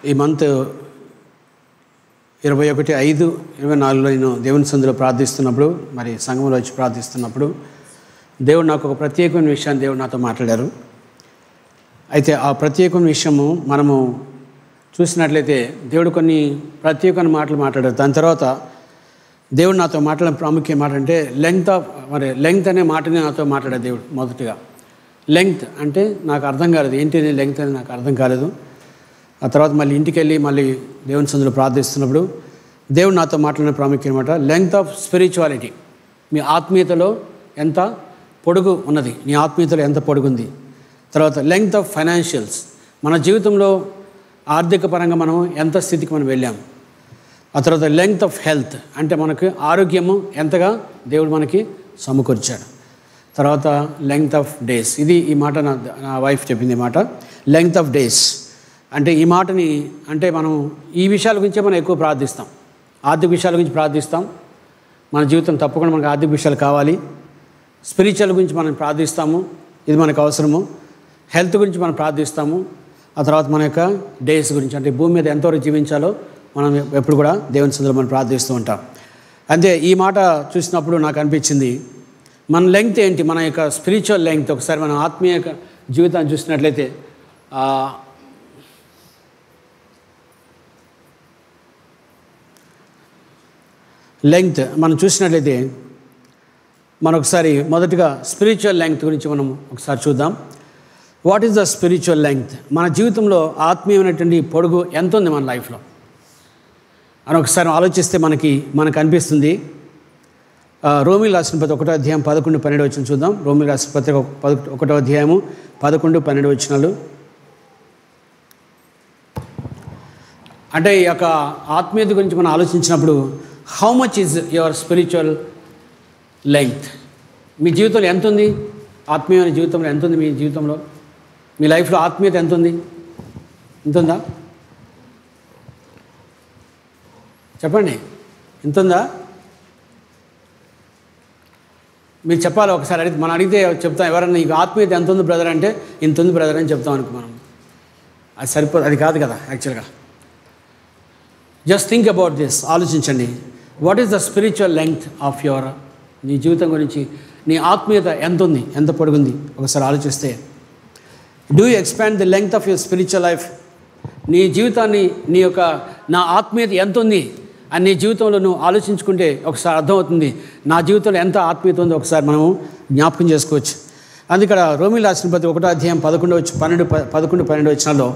ఈ మంత్ 21/5/24 నేను దేవుని సన్నిధిలో ప్రార్థిస్తున్నప్పుడు, మరి సంఘంలో వచ్చి ప్రార్థిస్తున్నప్పుడు దేవుడు నాకు ఒక ప్రత్యేకమైన విషయాన్ని దేవుడు నాతో మాట్లాడారు. అయితే ఆ ప్రత్యేకమైన విషయము మనము చూసినట్లయితే దేవుడు కొన్ని ప్రత్యేకమైన మాటలు మాట్లాడారు. దాని తర్వాత దేవుడు నాతో మాట్లాడిన ప్రాముఖ్య మాట అంటే లెంగ్త్ అనే మాటని నాతో మాట్లాడారు దేవుడు. మొదటిగా లెంగ్త్ అంటే నాకు అర్థం కాలేదు, ఏంటి లెంగ్త్ అని నాకు అర్థం కాలేదు. ఆ తర్వాత మళ్ళీ ఇంటికి వెళ్ళి మళ్ళీ దేవుని సన్నిధిలో ప్రార్థిస్తున్నప్పుడు దేవుడు నాతో మాట్లాడిన ప్రాముఖ్యం అనమాట లెంగ్త్ ఆఫ్ స్పిరిచువాలిటీ. మీ ఆత్మీయతలో ఎంత పొడుగు ఉన్నది, నీ ఆత్మీయతలో ఎంత పొడుగుంది. తర్వాత లెంగ్త్ ఆఫ్ ఫైనాన్షియల్స్, మన జీవితంలో ఆర్థిక పరంగా మనం ఎంత స్థితికి మనం వెళ్ళాము. ఆ తర్వాత లెంగ్త్ ఆఫ్ హెల్త్ అంటే మనకు ఆరోగ్యము ఎంతగా దేవుడు మనకి సమకూర్చాడు. తర్వాత లెంగ్త్ ఆఫ్ డేస్, ఇది ఈ మాట నా వైఫ్ చెప్పింది. ఈ మాట లెంగ్త్ ఆఫ్ డేస్ అంటే ఈ మాటని అంటే మనం ఈ విషయాల గురించే మనం ఎక్కువ ప్రార్థిస్తాం. ఆర్థిక విషయాల గురించి ప్రార్థిస్తాం. మన జీవితం తప్పకుండా మనకు ఆర్థిక విషయాలు కావాలి. స్పిరిచువల్ గురించి మనం ప్రార్థిస్తాము, ఇది మనకు అవసరము. హెల్త్ గురించి మనం ప్రార్థిస్తాము. ఆ తర్వాత మన యొక్క డేస్ గురించి అంటే భూమి మీద ఎంతవరకు జీవించాలో మనం ఎప్పుడు కూడా దేవుని సన్నిధిలో మనం ప్రార్థిస్తూ ఉంటాం. అంతే ఈ మాట చూసినప్పుడు నాకు అనిపించింది, మన లెంగ్త్ ఏంటి, మన యొక్క స్పిరిచువల్ లెంగ్త్. ఒకసారి మన ఆత్మీయ జీవితాన్ని చూసినట్లయితే లెంగ్త్ మనం చూసినట్లయితే మనం ఒకసారి మొదటిగా స్పిరిచువల్ లెంగ్త్ గురించి మనం ఒకసారి చూద్దాం. What is the spiritual length? మన జీవితంలో ఆత్మీయమైనటువంటి పొడుగు ఎంత ఉంది మన లైఫ్లో అని ఒకసారి ఆలోచిస్తే మనకు అనిపిస్తుంది. రోమీయులకు రాసిన పత్రిక 1వ అధ్యాయం 11-12 చూద్దాం. రోమీయులకు రాసిన పత్రిక 1వ అధ్యాయము 11-12 అంటే ఈ యొక్క ఆత్మీయత గురించి మనం ఆలోచించినప్పుడు how much is your spiritual length? మీ జీవితంలో ఎంత ఉంది? ఆత్మీయమైన జీవితంలో ఎంత ఉంది? మీ జీవితంలో మీ లైఫ్లో ఆత్మీయత ఎంత ఉంది? ఎంత ఉందా చెప్పండి, ఎంత ఉందా? మీరు చెప్పాలి. ఒకసారి మనం అడిగితే చెప్తాం. ఎవరన్నా నీకు ఆత్మీయత ఎంత ఉంది బ్రదర్ అంటే ఇంత ఉంది బ్రదర్ అని చెప్తాం అనుకో. మనం అది సరిపోదు, అది కాదు కదా యాక్చువల్గా. జస్ట్ థింక్ అబౌట్ దిస్, ఆలోచించండి. What is the spiritual length of your, నీ జీవితం గురించి నీ ఆత్మీయత ఎంత ఉంది, ఎంత పొడుగుంది ఒకసారి ఆలోచిస్తే. Do you expand the length of your spiritual life? నీ జీవితాన్ని నా ఆత్మీయత ఎంత ఉంది అని నీ జీవితంలో నువ్వు ఆలోచించుకుంటే ఒకసారి అర్థమవుతుంది నా జీవితంలో ఎంత ఆత్మీయత ఉందో ఒకసారి మనము జ్ఞాపకం చేసుకోవచ్చు. అందుకడ రోమీయులకు రాసిన పత్రిక 1వ అధ్యాయం 11-12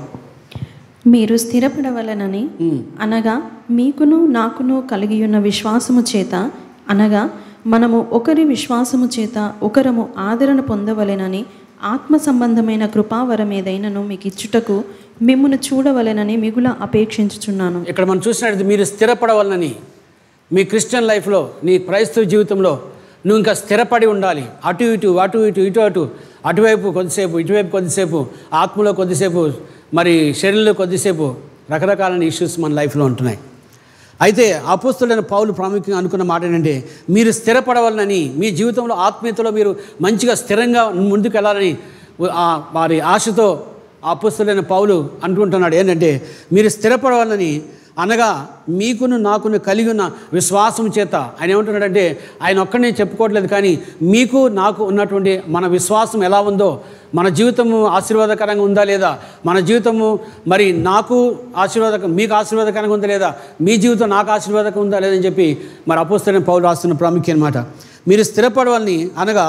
మీరు స్థిరపడవలనని అనగా మీకును నాకును కలిగి ఉన్న విశ్వాసము చేత, అనగా మనము ఒకరి విశ్వాసము చేత ఒకరము ఆదరణ పొందవలెనని ఆత్మ సంబంధమైన కృపావరం ఏదైనను మీకు ఇచ్చుటకు మిమ్మును చూడవలెనని మిగుల అపేక్షించుచున్నాను. ఇక్కడ మనం చూసినట్టు మీరు స్థిరపడవలనని, మీ క్రిస్టియన్ లైఫ్లో, నీ క్రైస్తవ జీవితంలో నువ్వు ఇంకా స్థిరపడి ఉండాలి. అటు ఇటు అటువైపు కొద్దిసేపు, ఇటువైపు కొద్దిసేపు, ఆత్మలో కొద్దిసేపు, మరి శరీరంలో కొద్దిసేపు, రకరకాలైన ఇష్యూస్ మన లైఫ్లో ఉంటున్నాయి. అయితే అపోస్తలుడైన పౌలు ప్రాముఖ్యంగా అనుకున్న మాట ఏంటంటే మీరు స్థిరపడవాలని, మీ జీవితంలో ఆత్మీయతలో మీరు మంచిగా స్థిరంగా ముందుకు వెళ్ళాలని వారి ఆశతో అపోస్తలుడైన పౌలు అనుకుంటున్నాడు. ఏంటంటే మీరు స్థిరపడవాలని, అనగా మీకును నాకును కలిగి ఉన్న విశ్వాసం చేత. ఆయన ఏమంటున్నాడంటే ఆయన ఒక్కడినే చెప్పుకోవట్లేదు, కానీ మీకు నాకు ఉన్నటువంటి మన విశ్వాసం ఎలా ఉందో, మన జీవితము ఆశీర్వాదకరంగా ఉందా లేదా, మన జీవితము మరి నాకు మీకు ఆశీర్వాదకరంగా ఉందా లేదా, మీ జీవితం నాకు ఆశీర్వాదకరంగా ఉందా లేదని చెప్పి మరి అపోస్తలుడైన పౌలు రాస్తున్న ప్రాముఖ్యం అన్నమాట. మీరు స్థిరపడవాలని, అనగా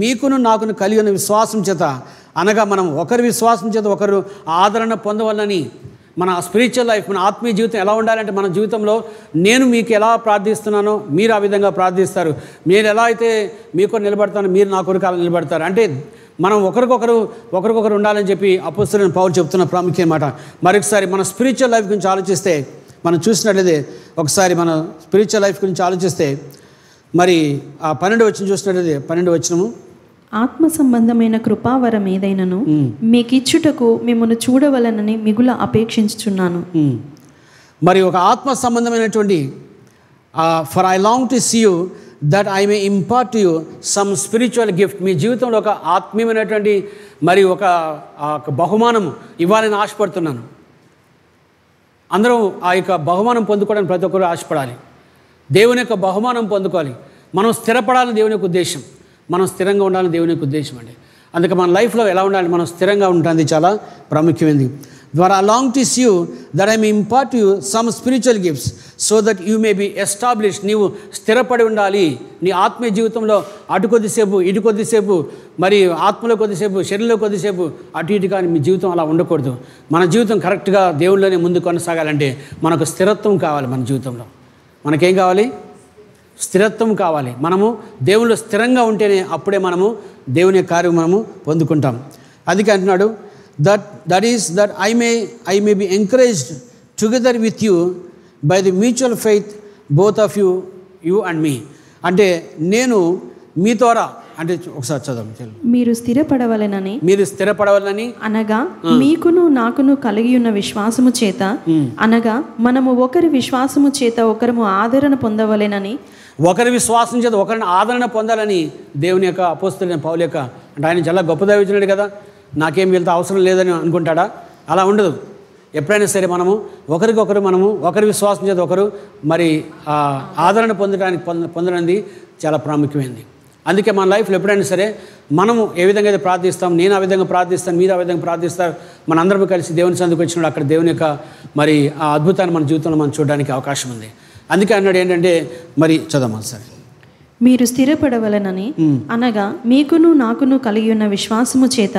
మీకును నాకును కలిగి ఉన్న విశ్వాసం చేత, అనగా మనం ఒకరి విశ్వాసం చేత ఒకరు ఆదరణ పొందవాలని. మన స్పిరిచువల్ లైఫ్, మన ఆత్మీయ జీవితం ఎలా ఉండాలంటే మన జీవితంలో నేను మీకు ఎలా ప్రార్థిస్తున్నానో మీరు ఆ విధంగా ప్రార్థిస్తారు. నేను ఎలా అయితే మీకు నిలబడతానో మీరు నా కొరకు అలా నిలబడతారు. అంటే మనం ఒకరికొకరు ఉండాలని చెప్పి అపోస్తలుడైన పౌలు చెప్తున్న ప్రాముఖ్యం అన్నమాట. మరొకసారి మన స్పిరిచువల్ లైఫ్ గురించి ఆలోచిస్తే, మనం చూసినట్లయితే ఒకసారి మన స్పిరిచువల్ లైఫ్ గురించి ఆలోచిస్తే మరి ఆ 12 వచనం చూసినట్లయితే 12 వచనము ఆత్మ సంబంధమైన కృపావరం ఏదైనను మీకిచ్చుటకు మిమ్మల్ని చూడవలనని మిగుల అపేక్షించుచున్నాను. మరి ఒక ఆత్మ సంబంధమైనటువంటి for I long to see you that I may impart to you some spiritual gift. మీ జీవితంలో ఒక ఆత్మీయమైనటువంటి మరి ఒక బహుమానము ఇవ్వాలని ఆశపడుతున్నాను. అందరం ఆ యొక్క బహుమానం పొందుకోవడానికి ప్రతి ఒక్కరు ఆశపడాలి. దేవుని యొక్క బహుమానం పొందుకోవాలి. మనం స్థిరపడాలని దేవుని యొక్క ఉద్దేశం, మనం స్థిరంగా ఉండాలని దేవుని యొక్క ఉద్దేశం అండి. అందుకే మన లైఫ్లో ఎలా ఉండాలి, మనం స్థిరంగా ఉంటుంది చాలా ప్రాముఖ్యమైనది. ద్వారా along to you that I may impart you some spiritual gifts so that you may be establish. నీవు స్థిరపడి ఉండాలి నీ ఆత్మీయ జీవితంలో. అటు కొద్దిసేపు ఇటు కొద్దిసేపు, మరి ఆత్మలో కొద్దిసేపు శరీరంలో కొద్దిసేపు అటు ఇటు, కానీ మీ జీవితం అలా ఉండకూడదు. మన జీవితం కరెక్ట్గా దేవుళ్ళలోనే ముందు కొనసాగాలంటే మనకు స్థిరత్వం కావాలి. మన జీవితంలో మనకేం కావాలి? స్థిరత్వం కావాలి. మనము దేవుళ్ళు స్థిరంగా ఉంటేనే అప్పుడే మనము దేవుని కార్యం మనము పొందుకుంటాం. అందుకే అంటున్నాడు that is that I may be encouraged together with you by the mutual faith both of you and me. అంటే నేను మీ ద్వారా, అంటే ఒకసారి చదవండి. మీరు స్థిరపడవలనని అనగా మీకును నాకును కలిగి ఉన్న విశ్వాసము చేత, అనగా మనము ఒకరి విశ్వాసము చేత ఒకరము ఆదరణ పొందవలెనని. ఒకరి విశ్వాసం చేత ఒకరిని ఆదరణ పొందాలని దేవుని యొక్క అపోస్తలుడైన పౌలు యొక్క, అంటే ఆయన చాలా గొప్ప దైవజనుడు కదా, నాకేం వీళ్ళతో అవసరం లేదని అనుకుంటాడా? అలా ఉండదు. ఎప్పుడైనా సరే మనము ఒకరికొకరు, మనము ఒకరి విశ్వాసం చేత ఒకరు మరి ఆదరణ పొందడానికి చాలా ప్రాముఖ్యమైనది. అందుకే మన లైఫ్లో ఎప్పుడైనా సరే మనము ఏ విధంగా అయితే ప్రార్థిస్తాం, నేను ఆ విధంగా ప్రార్థిస్తాను, మీరు ఆ విధంగా ప్రార్థిస్తారు, మన అందరం కలిసి దేవుని సందుకు వచ్చినప్పుడు అక్కడ దేవుని యొక్క మరి ఆ అద్భుతాన్ని మన జీవితంలో మనం చూడడానికి అవకాశం ఉంది. అందుకే అన్నాడు ఏంటంటే, మరి చదవమని సరే, మీరు స్థిరపడవలనని, అనగా మీకును నాకును కలిగి ఉన్న విశ్వాసము చేత,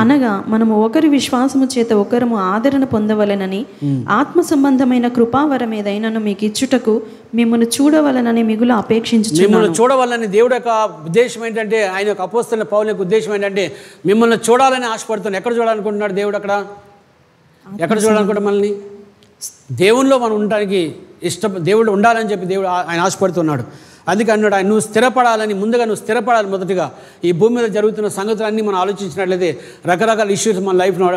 అనగా మనము ఒకరి విశ్వాసము చేత ఒకరము ఆదరణ పొందవలెనని, ఆత్మ సంబంధమైన కృపావరం ఏదైనాను మీకు ఇచ్చుటకు మిమ్మల్ని చూడవలనని మిగులు అపేక్షించుచున్నాను. మిమ్మల్ని చూడవాలని దేవుడు యొక్క ఉద్దేశం ఏంటంటే, ఆయన యొక్క అపోస్తలుడైన పౌలు యొక్క ఉద్దేశం ఏంటంటే మిమ్మల్ని చూడాలని ఆశపడుతున్నాడు. ఎక్కడ చూడాలనుకుంటున్నాడు దేవుడు? అక్కడ ఎక్కడ చూడాలనుకుంటే మనల్ని దేవునిలో మనం ఉండడానికి దేవుడు ఉండాలని చెప్పి దేవుడు ఆయన ఆశపడుతున్నాడు. అందుకే అన్నాడు ఆయన నువ్వు స్థిరపడాలని, ముందుగా నువ్వు స్థిరపడాలి. మొదటిగా ఈ భూమి మీద జరుగుతున్న సంగతులన్నీ మనం ఆలోచించినట్లయితే రకరకాల ఇష్యూస్ మన లైఫ్లో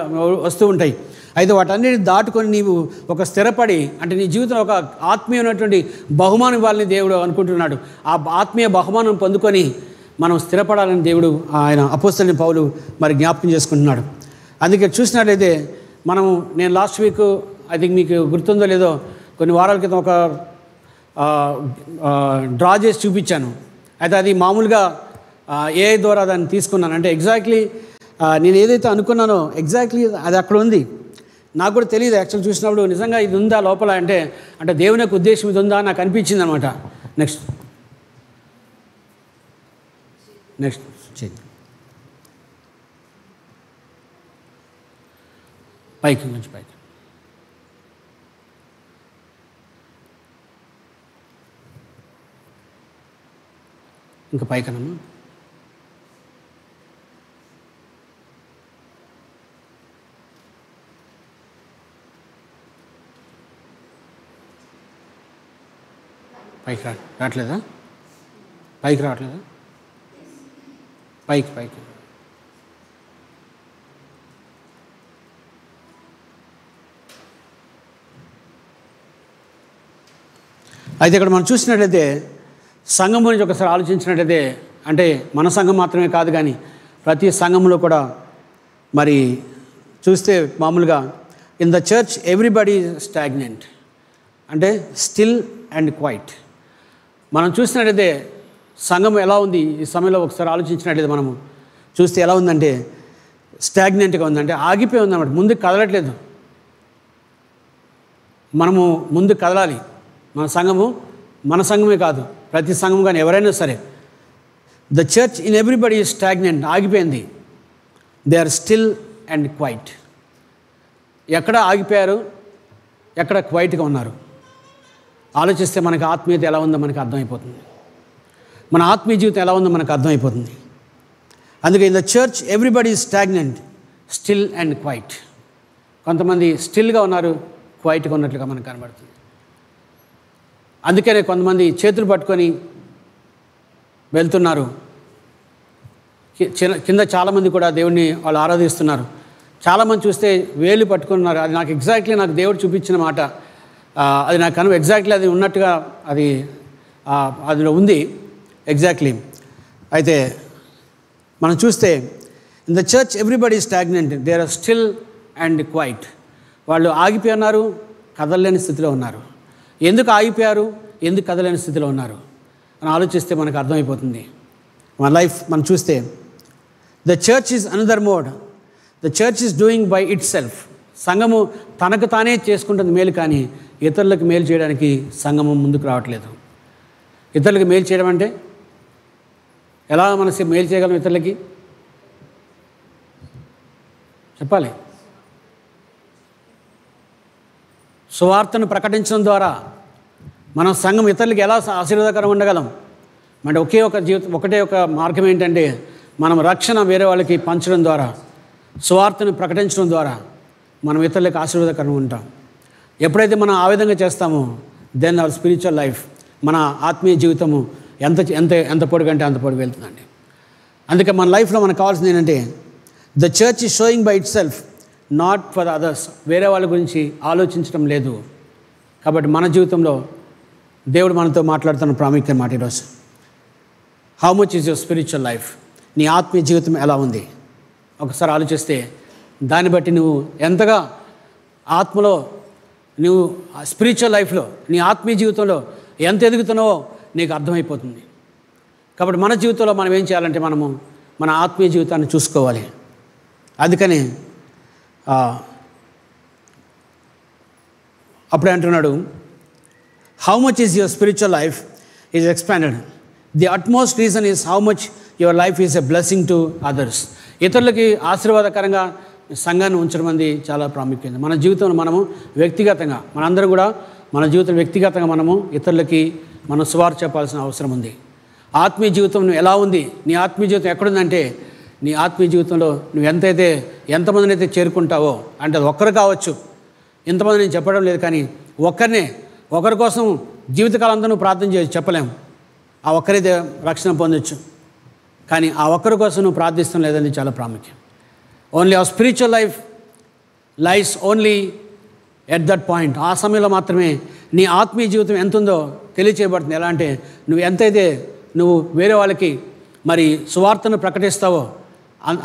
వస్తూ ఉంటాయి. అయితే వాటన్నిటిని దాటుకొని నీవు ఒక స్థిరపడి, అంటే నీ జీవితంలో ఒక ఆత్మీయమైనటువంటి బహుమానం ఇవ్వాలని దేవుడు అనుకుంటున్నాడు. ఆ ఆత్మీయ బహుమానం పొందుకొని మనం స్థిరపడాలని దేవుడు ఆయన అపోస్తలుడైన పౌలు మరి జ్ఞాపకం చేసుకుంటున్నాడు. అందుకే చూసినట్లయితే నేను లాస్ట్ వీక్ ఐ థింక్ మీకు గుర్తుందో లేదో, కొన్ని వారాల క్రితం ఒక డ్రా చేసి చూపించాను. అయితే అది మామూలుగా ఏఐ ద్వారా దాన్ని తీసుకున్నాను. అంటే ఎగ్జాక్ట్లీ నేను ఏదైతే అనుకున్నానో ఎగ్జాక్ట్లీ అది అక్కడ ఉంది. నాకు కూడా తెలియదు యాక్చువల్ చూసినప్పుడు నిజంగా ఇది ఉందా లోపల, అంటే దేవుని యొక్క ఉద్దేశం ఇది ఉందా నాకు అనిపించింది అనమాట. నెక్స్ట్ పైకి నుంచి పైకి ఇంకా పైకనమ్మా. పైకి రావట్లేదా? పైకి రావట్లేదా? పైకి అయితే ఇక్కడ మనం చూసినట్లయితే సంఘం గురించి ఒకసారి ఆలోచించినట్టయితే, అంటే మన సంఘం మాత్రమే కాదు కానీ ప్రతి సంఘంలో కూడా మరి చూస్తే మామూలుగా in the church everybody stagnant, అంటే స్టిల్ అండ్ క్వైట్. మనం చూసినట్టయితే సంఘం ఎలా ఉంది ఈ సమయంలో ఒకసారి ఆలోచించినట్టయితే మనము చూస్తే ఎలా ఉందంటే స్టాగ్నెంట్గా ఉందంటే ఆగిపోయి ఉందన్నమాట. ముందుకు కదలట్లేదు. మనము ముందుకు కదలాలి. మన సంఘమే కాదు, ప్రతి సంఘం కానీ ఎవరైనా సరే. The church in everybody is stagnant, ఆగిపోయింది. They are still and quiet. ఎక్కడ ఆగిపోయారు, ఎక్కడ క్వైట్గా ఉన్నారు ఆలోచిస్తే మనకి ఆత్మీయత ఎలా ఉందో మనకు అర్థమైపోతుంది. మన ఆత్మీయ జీవితం ఎలా ఉందో మనకు అర్థమైపోతుంది. అందుకే in the church everybody is stagnant, still and quiet. కొంతమంది స్టిల్గా ఉన్నారు, క్వైట్గా ఉన్నట్లుగా మనకు కనబడుతుంది. అందుకనే కొంతమంది చేతులు పట్టుకొని వెళ్తున్నారు. కింద చాలామంది కూడా దేవుణ్ణి వాళ్ళు ఆరాధిస్తున్నారు. చాలామంది చూస్తే వేలు పట్టుకున్నారు. అది నాకు ఎగ్జాక్ట్లీ నాకు దేవుడు చూపించిన మాట. అది నాకు ఎగ్జాక్ట్లీ అది ఉన్నట్టుగా అదిలో ఉంది ఎగ్జాక్ట్లీ. అయితే మనం చూస్తే in the church everybody stagnant, they are still and quiet. వాళ్ళు ఆగిపోయి ఉన్నారు, కదలలేని స్థితిలో ఉన్నారు. ఎందుకు ఆగిపోయారు, ఎందుకు కదలేని స్థితిలో ఉన్నారు అని ఆలోచిస్తే మనకు అర్థమైపోతుంది. మన లైఫ్ మనం చూస్తే the church is another mode. The church is doing by it self. సంఘము తనకు తానే చేసుకుంటుంది మేలు, కానీ ఇతరులకు మేలు చేయడానికి సంఘము ముందుకు రావట్లేదు. ఇతరులకు మేలు చేయడం అంటే ఎలా మనం మేలు చేయగలం ఇతరులకి చెప్పాలి. సువార్తను ప్రకటించడం ద్వారా మనం సంఘం ఇతరులకి ఎలా ఆశీర్వాదకరంగా ఉండగలం అంటే ఒకటే ఒక మార్గం ఏంటంటే మనం రక్షణ వేరే వాళ్ళకి పంచడం ద్వారా, సువార్తను ప్రకటించడం ద్వారా మనం ఇతరులకు ఆశీర్వాదకరంగా ఉంటాం. ఎప్పుడైతే మనం ఆ విధంగా చేస్తామో దెన్ అవర్ స్పిరిచువల్ లైఫ్, మన ఆత్మీయ జీవితము ఎంత ఎంత ఎంత పొడుగంటే అంత పొడుగు వెళ్తుందండి. అందుకే మన లైఫ్లో మనకు కావాల్సింది ఏంటంటే the church is sowing by it self, not for others. వేరే వాళ్ళ గురించి ఆలోచించడం లేదు. కాబట్టి మన జీవితంలో దేవుడు మనతో మాట్లాడుతున్న ప్రాముఖ్యమైన మాట ఈరోజు, how much is your spiritual life? నీ ఆత్మీయ జీవితం ఎలా ఉంది? ఒకసారి ఆలోచిస్తే దాన్ని బట్టి నువ్వు ఎంతగా ఆత్మలో నువ్వు స్పిరిచువల్ లైఫ్లో నీ ఆత్మీయ జీవితంలో ఎంత ఎదుగుతున్నావో నీకు అర్థమైపోతుంది. కాబట్టి మన జీవితంలో మనం ఏం చేయాలంటే మనము మన ఆత్మీయ జీవితాన్ని చూసుకోవాలి. అందుకని అప్పుడే అంటున్నాడు, how much is your spiritual life is expanded. The utmost reason is how much your life is a blessing to others. ఇతరులకి ఆశీర్వాదకరంగా సంఘాన్ని ఉంచడం అనేది చాలా ప్రాముఖ్యం. మన జీవితంలో మనము వ్యక్తిగతంగా మనందరం కూడా మన జీవితం వ్యక్తిగతంగా మనము ఇతరులకి మనం సువార్త చెప్పాల్సిన అవసరం ఉంది. ఆత్మీయ జీవితం నువ్వు ఎలా ఉంది, నీ ఆత్మీయ జీవితం ఎక్కడుందంటే నీ ఆత్మీయ జీవితంలో నువ్వు ఎంతమందిని అయితే చేరుకుంటావో, అంటే అది ఒక్కరు కావచ్చు, ఇంతమంది నేను చెప్పడం లేదు, కానీ ఒకరి కోసం జీవితకాలం అంతా నువ్వు ప్రార్థన చేయొచ్చు, చెప్పలేము. ఆ ఒక్కరైతే రక్షణ పొందొచ్చు, కానీ ఆ ఒక్కరి కోసం నువ్వు ప్రార్థిస్తాం లేదని చాలా ప్రాముఖ్యం. Only our spiritual life lies only at that point. ఆ సమయంలో మాత్రమే నీ ఆత్మీయ జీవితం ఎంత ఉందో తెలియచేయబడుతుంది. ఎలా అంటే నువ్వు వేరే వాళ్ళకి మరి సువార్తను ప్రకటిస్తావో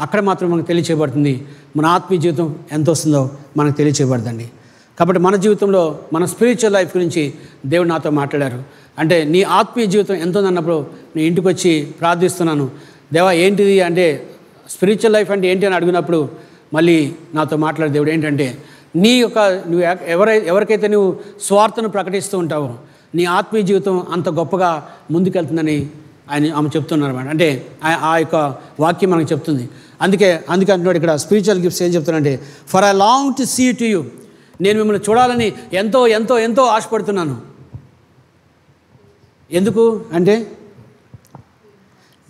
అక్కడ మాత్రం మనకు తెలియచేయబడుతుంది మన ఆత్మీయ జీవితం ఎంత వస్తుందో మనకు తెలియచేయబడుతుంది. కాబట్టి మన జీవితంలో మన స్పిరిచువల్ లైఫ్ గురించి దేవుడు నాతో మాట్లాడారు. అంటే నీ ఆత్మీయ జీవితం ఎంత ఉందన్నప్పుడు నేను ఇంటికి వచ్చి ప్రార్థిస్తున్నాను, దేవా ఏంటిది అంటే స్పిరిచువల్ లైఫ్ అంటే ఏంటి అని అడిగినప్పుడు మళ్ళీ నాతో మాట్లాడే దేవుడు ఏంటంటే నువ్వు ఎవరికైతే నువ్వు స్వార్థను ప్రకటిస్తూ ఉంటావో నీ ఆత్మీయ జీవితం అంత గొప్పగా ముందుకెళ్తుందని ఆమె చెప్తున్నారు అన్నమాట. అంటే ఆ యొక్క వాక్యం మనకు చెప్తుంది. అందుకే అంటున్నాడు ఇక్కడ స్పిరిచువల్ గిఫ్ట్స్ ఏం చెప్తున్నానంటే, for I long to see to you, నేను మిమ్మల్ని చూడాలని ఎంతో ఎంతో ఎంతో ఆశపడుతున్నాను. ఎందుకు అంటే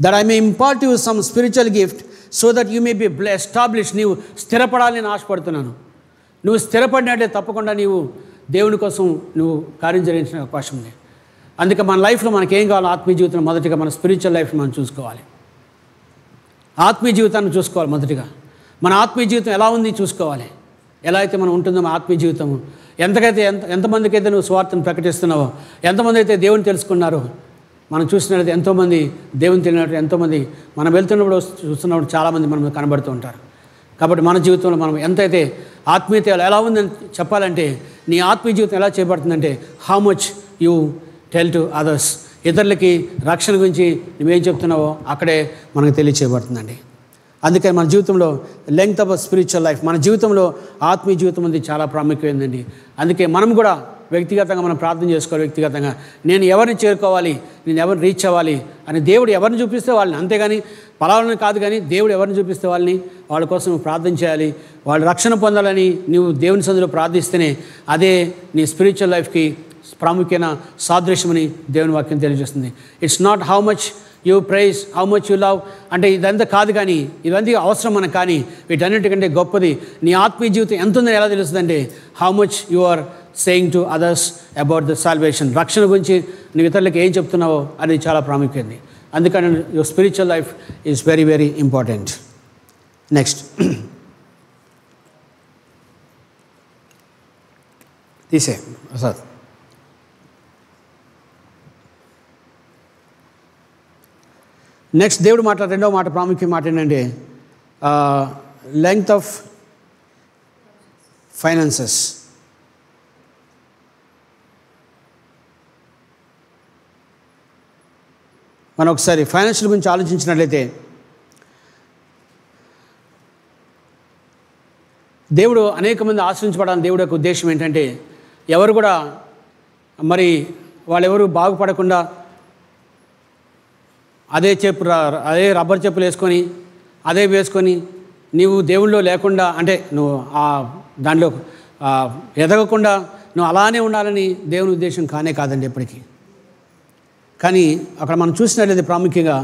that I may impart you some spiritual gift so that you may be establish. నీవు స్థిరపడాలని నేను ఆశపడుతున్నాను. నువ్వు స్థిరపడినట్లే తప్పకుండా నీవు దేవుని కోసం నువ్వు కార్యం జరిగించిన అవకాశం ఉంది. అందుకే మన లైఫ్లో మనకేం కావాలో ఆత్మీయ జీవితం మొదటిగా మన స్పిరిచువల్ లైఫ్ని మనం చూసుకోవాలి. ఆత్మీయ జీవితాన్ని చూసుకోవాలి. మొదటిగా మన ఆత్మీయ జీవితం ఎలా ఉంది చూసుకోవాలి. ఎలా అయితే మనం ఉంటుందో మన ఆత్మీయ జీవితం, ఎంతమందికి అయితే నువ్వు స్వార్థను ప్రకటిస్తున్నావో, ఎంతమంది అయితే దేవుని తెలుసుకున్నారో, మనం చూసినట్లయితే ఎంతోమంది దేవుని తెలియనట్టు ఎంతోమంది మనం వెళ్తున్నప్పుడు చూస్తున్నప్పుడు చాలామంది మనం కనబడుతూ ఉంటారు. కాబట్టి మన జీవితంలో మనం ఎంతైతే ఆత్మీయత ఎలా ఉందని చెప్పాలంటే నీ ఆత్మీయ జీవితం ఎలా చేయబడుతుందంటే how much you tell to others. ఇతరులకి రక్షణ గురించి నువ్వేం చెప్తున్నావో అక్కడే మనకు తెలియచేయబడుతుందండి. అందుకని మన జీవితంలో లెంగ్త్ ఆఫ్ స్పిరిచువల్ లైఫ్, మన జీవితంలో ఆత్మీయ జీవితం అనేది చాలా ప్రాముఖ్యమైందండి. అందుకే మనం కూడా వ్యక్తిగతంగా మనం ప్రార్థన చేసుకోవాలి. వ్యక్తిగతంగా నేను ఎవరిని చేరుకోవాలి, నేను ఎవరిని రీచ్ అవ్వాలి అని దేవుడు ఎవరిని చూపిస్తే వాళ్ళని, అంతేగాని పలాలని కాదు, కానీ దేవుడు ఎవరిని చూపిస్తే వాళ్ళ కోసం నువ్వు ప్రార్థన చేయాలి. వాళ్ళు రక్షణ పొందాలని నువ్వు దేవుని సన్నిధిలో ప్రార్థిస్తేనే అదే నీ స్పిరిచువల్ లైఫ్కి ప్రాముఖ్యమైన సాదృశ్యమని దేవుని వాక్యం తెలియజేస్తుంది. It's not how much you praise, how much you love అంటే ఇదంతా కాదు, కానీ ఇవన్నీ అవసరం మనకు. కానీ వీటన్నిటికంటే గొప్పది నీ ఆత్మీయ జీవితం ఎంత ఉందని ఎలా తెలుస్తుందంటే how much you are saying to others about the salvation. రక్షణ గురించి నువ్వు ఇతరులకు ఏం చెప్తున్నావో అది చాలా ప్రాముఖ్యమైనది. అందుకని your spiritual life is very very important. Next తీసే సార్. నెక్స్ట్ దేవుడు రెండవ మాట ప్రాముఖ్య మాట ఏంటంటే లెంగ్త్ ఆఫ్ ఫైనాన్సెస్. మనం ఒకసారి ఫైనాన్షియల్ గురించి ఆలోచించినట్లయితే దేవుడు అనేక మంది ఆశ్రయించబడాలని దేవుడి యొక్క ఉద్దేశం ఏంటంటే ఎవరు కూడా మరి వాళ్ళెవరు బాగుపడకుండా అదే రబ్బర్ చెప్పులు వేసుకొని అదే వేసుకొని నీవు దేవుళ్ళో లేకుండా అంటే నువ్వు దాంట్లో ఎదగకుండా నువ్వు అలానే ఉండాలని దేవుని ఉద్దేశం కానే కాదండి ఎప్పటికీ. కానీ అక్కడ మనం చూసినట్లయితే ప్రాముఖ్యంగా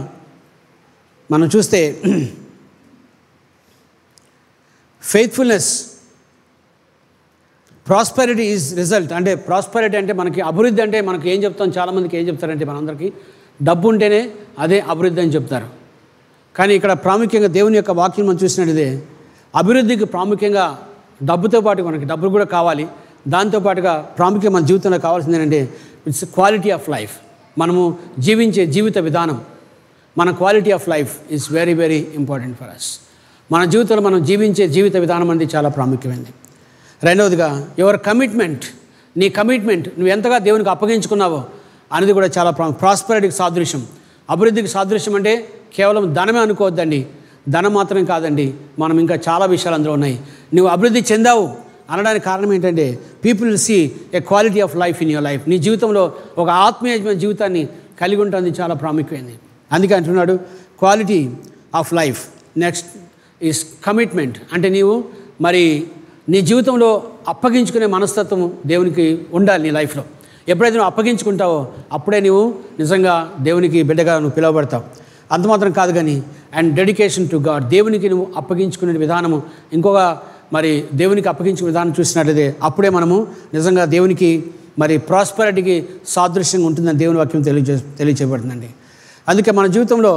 మనం చూస్తే ఫెయిత్ఫుల్నెస్, ప్రాస్పెరిటీ ఈజ్ రిజల్ట్. అంటే ప్రాస్పెరిటీ అంటే మనకి అభివృద్ధి అంటే మనకి ఏం చెప్తాం, చాలామందికి ఏం చెప్తారంటే మనందరికీ డబ్బు ఉంటేనే అదే అభివృద్ధి అని చెప్తారు. కానీ ఇక్కడ ప్రాముఖ్యంగా దేవుని యొక్క వాక్యం మనం చూసినట్లయితే అభివృద్ధికి ప్రాముఖ్యంగా డబ్బుతో పాటు మనకి డబ్బులు కూడా కావాలి. దాంతోపాటుగా ప్రాముఖ్యంగా మన జీవితంలో కావాల్సింది ఏంటంటే ఇట్స్ క్వాలిటీ ఆఫ్ లైఫ్. మనము జీవించే జీవిత విధానం, మన quality of life is very very important for us. మన జీవితంలో మనం జీవించే జీవిత విధానం అనేది చాలా ప్రాముఖ్యమైనది. రెండవదిగా యువర్ కమిట్మెంట్, నీ కమిట్మెంట్ నువ్వు ఎంతగా దేవునికి అప్పగించుకున్నావో అనేది కూడా చాలా ప్రాస్పెరిటీకి సాదృశ్యం. అభివృద్ధికి సాదృశ్యం అంటే కేవలం ధనమే అనుకోవద్దండి, ధనం మాత్రమే కాదండి, మనం ఇంకా చాలా విషయాలు అందులో ఉన్నాయి. నువ్వు అభివృద్ధి చెందావు అనడానికి కారణం ఏంటంటే people will see a quality of life in your life. నీ జీవితంలో ఒక ఆత్మీయమైన జీవితాన్ని కలిగి ఉంటుంది, చాలా ప్రాముఖ్యమైనది. అందుకే అంటున్నాడు quality of life. Next is commitment, అంటే నీవు మరి నీ జీవితంలో అప్పగించుకునే మనస్తత్వం దేవునికి ఉండాలి నీ లైఫ్లో. ఎప్పుడైతే నువ్వు అప్పగించుకుంటావో అప్పుడే నువ్వు నిజంగా దేవునికి బిడ్డగా నువ్వు పిలువబడతావు. అంత మాత్రం కాదు కానీ అండ్ డెడికేషన్ టు గాడ్, దేవునికి నువ్వు అప్పగించుకునే విధానము, ఇంకొక మరి దేవునికి అప్పగించే విధానం చూసినట్లయితే అప్పుడే మనము నిజంగా దేవునికి మరి ప్రాస్పెరిటీకి సాదృశ్యంగా ఉంటుందని దేవుని వాక్యం తెలియచేయబడుతుందండి. అందుకే మన జీవితంలో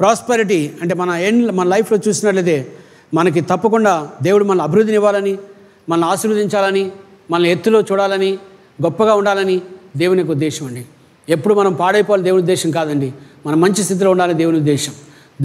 ప్రాస్పెరిటీ అంటే మన లైఫ్లో చూసినట్లయితే మనకి తప్పకుండా దేవుడు మన అభివృద్ధిని ఇవ్వాలని, మనల్ని ఆశీర్వదించాలని, మనల్ని ఎత్తులో చూడాలని, గొప్పగా ఉండాలని దేవుని యొక్క ఉద్దేశం అండి. ఎప్పుడు మనం పాడైపోవాలి దేవుని ఉద్దేశం కాదండి, మనం మంచి స్థితిలో ఉండాలని దేవుని ఉద్దేశం.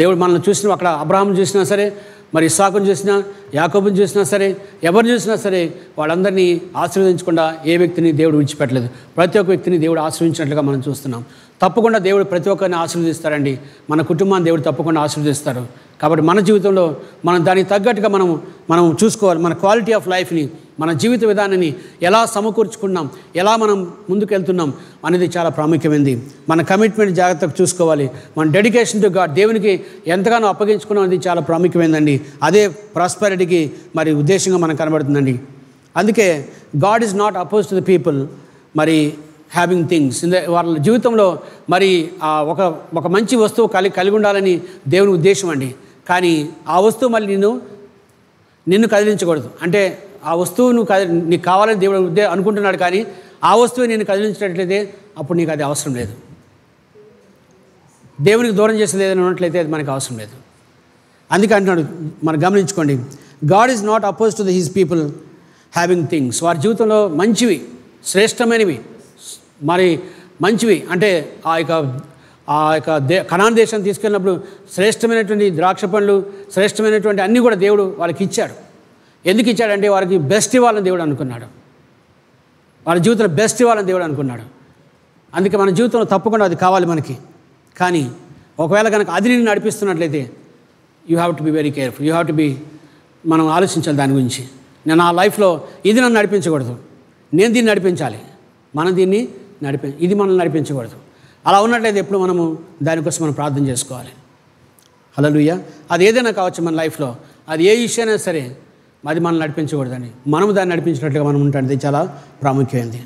దేవుడు మనల్ని చూసిన అక్కడ అబ్రహామును చూసినా సరే, మరి ఇస్సాకును చూసినా, యాకోబుని చూసినా సరే, ఎవరిని చూసినా సరే వాళ్ళందరినీ ఆశీర్వదించకుండా ఏ వ్యక్తిని దేవుడు విడిచిపెట్టలేదు. ప్రతి ఒక్క వ్యక్తిని దేవుడు ఆశీర్వించినట్లుగా మనం చూస్తున్నాం. తప్పకుండా దేవుడు ప్రతి ఒక్కరిని ఆశీర్వదిస్తారండి, మన కుటుంబాన్ని దేవుడు తప్పకుండా ఆశీర్వదిస్తారు. కాబట్టి మన జీవితంలో మనం దానికి తగ్గట్టుగా మనం చూసుకోవాలి. మన క్వాలిటీ ఆఫ్ లైఫ్ని, మన జీవిత విధానాన్ని ఎలా సమకూర్చుకున్నాం, ఎలా మనం ముందుకు వెళ్తున్నాం అనేది చాలా ప్రాముఖ్యమైనది. మన కమిట్మెంట్ జాగ్రత్తగా చూసుకోవాలి. మన డెడికేషన్ టు గాడ్, దేవునికి ఎంతగానో అప్పగించుకున్నాం అనేది చాలా ప్రాముఖ్యమైనదండి. అదే ప్రాస్పెరిటీకి మరి ఉద్దేశంగా మనకు కనబడుతుందండి. అందుకే God is not oppose to the people మరి హ్యావింగ్ థింగ్స్ వాళ్ళ జీవితంలో మరి ఒక మంచి వస్తువు కలిగి ఉండాలని దేవుని ఉద్దేశం అండి. కానీ ఆ వస్తువు మళ్ళీ నిన్ను కదిలించకూడదు. అంటే ఆ వస్తువు నీకు కావాలని దేవుడు అనుకుంటున్నాడు, కానీ ఆ వస్తువు నేను కదిలించినట్లయితే అప్పుడు నీకు అది అవసరం లేదు. దేవునికి దూరం చేసేది ఏదైనా ఉన్నట్లయితే అది మనకు అవసరం లేదు. అందుకే అంటున్నాడు, మనం గమనించుకోండి, God is not oppose to his people having things. వారి జీవితంలో మంచివి, శ్రేష్టమైనవి, మరి మంచివి అంటే ఆ యొక్క కనాన్ దేశం తీసుకెళ్ళినప్పుడు శ్రేష్టమైనటువంటి ద్రాక్ష పండ్లు, శ్రేష్టమైనటువంటి అన్నీ కూడా దేవుడు వాళ్ళకి ఇచ్చాడు. ఎందుకు ఇచ్చాడంటే వారికి బెస్ట్ ఇవ్వాలని దేవుడు అనుకున్నాడు, వాళ్ళ జీవితంలో బెస్ట్ ఇవ్వాలని దేవుడు అనుకున్నాడు. అందుకే మన జీవితంలో తప్పకుండా అది కావాలి మనకి. కానీ ఒకవేళ కనుక అది నేను నడిపిస్తున్నట్లయితే you have to be very careful. You have to be, మనం ఆలోచించాలి దాని గురించి. నేను నా లైఫ్లో ఇది నన్ను నడిపించకూడదు, నేను దీన్ని నడిపించాలి, మనం దీన్ని ఇది మనల్ని నడిపించకూడదు. అలా ఉన్నట్లయితే ఎప్పుడు మనము దానికోసం మనం ప్రార్థన చేసుకోవాలి. హల్లెలూయా. అది ఏదైనా కావచ్చు మన లైఫ్లో, అది ఏ విషయమైనా సరే అది మనల్ని నడిపించకూడదని, మనము దాన్ని నడిపించినట్లుగా మనం ఉంటుంది చాలా ప్రాముఖ్యమైనది.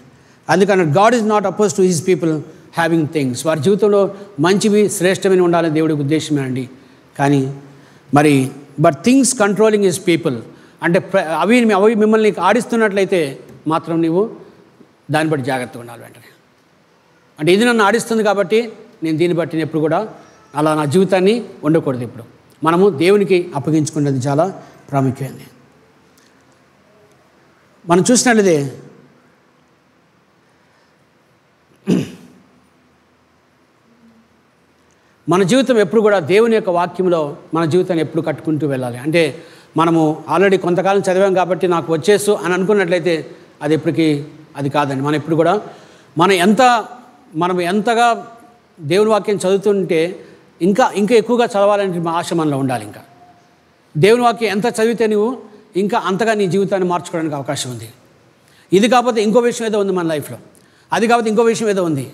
అందుకని God is not oppose to his people having things. వారి జీవితంలో మంచివి, శ్రేష్టమైన ఉండాలని దేవుడికి ఉద్దేశమే అండి. కానీ మరి but things controlling his people, అంటే అవి మిమ్మల్ని ఆడిస్తున్నట్లయితే మాత్రం నీవు దాన్ని బట్టి జాగ్రత్తగా ఉండాలి వెంటనే. అంటే ఇది నన్ను ఆడిస్తుంది కాబట్టి నేను దీన్ని బట్టి నేను ఎప్పుడు కూడా అలా నా జీవితాన్ని ఉండకూడదు. ఇప్పుడు మనము దేవునికి అప్పగించుకునేది చాలా ప్రాముఖ్యమైనది. మనం చూసినట్లయితే మన జీవితం ఎప్పుడు కూడా దేవుని యొక్క వాక్యంలో మన జీవితాన్ని ఎప్పుడు కట్టుకుంటూ వెళ్ళాలి. అంటే మనము ఆల్రెడీ కొంతకాలం చదివాం కాబట్టి నాకు వచ్చేసు అని అనుకున్నట్లయితే అది ఎప్పటికీ అది కాదండి. మనం ఎప్పుడు కూడా మనం ఎంతగా దేవుని వాక్యం చదువుతుంటే ఇంకా ఎక్కువగా చదవాలంటే మా ఆశ మనలో ఉండాలి. ఇంకా దేవుని వాక్యం ఎంత చదివితే నువ్వు ఇంకా అంతగా నీ జీవితాన్ని మార్చుకోవడానికి అవకాశం ఉంది. ఇది కాకపోతే ఇంకో విషయం ఏదో ఉంది మన లైఫ్లో, అది కాకపోతే ఇంకో విషయం ఏదో ఉంది.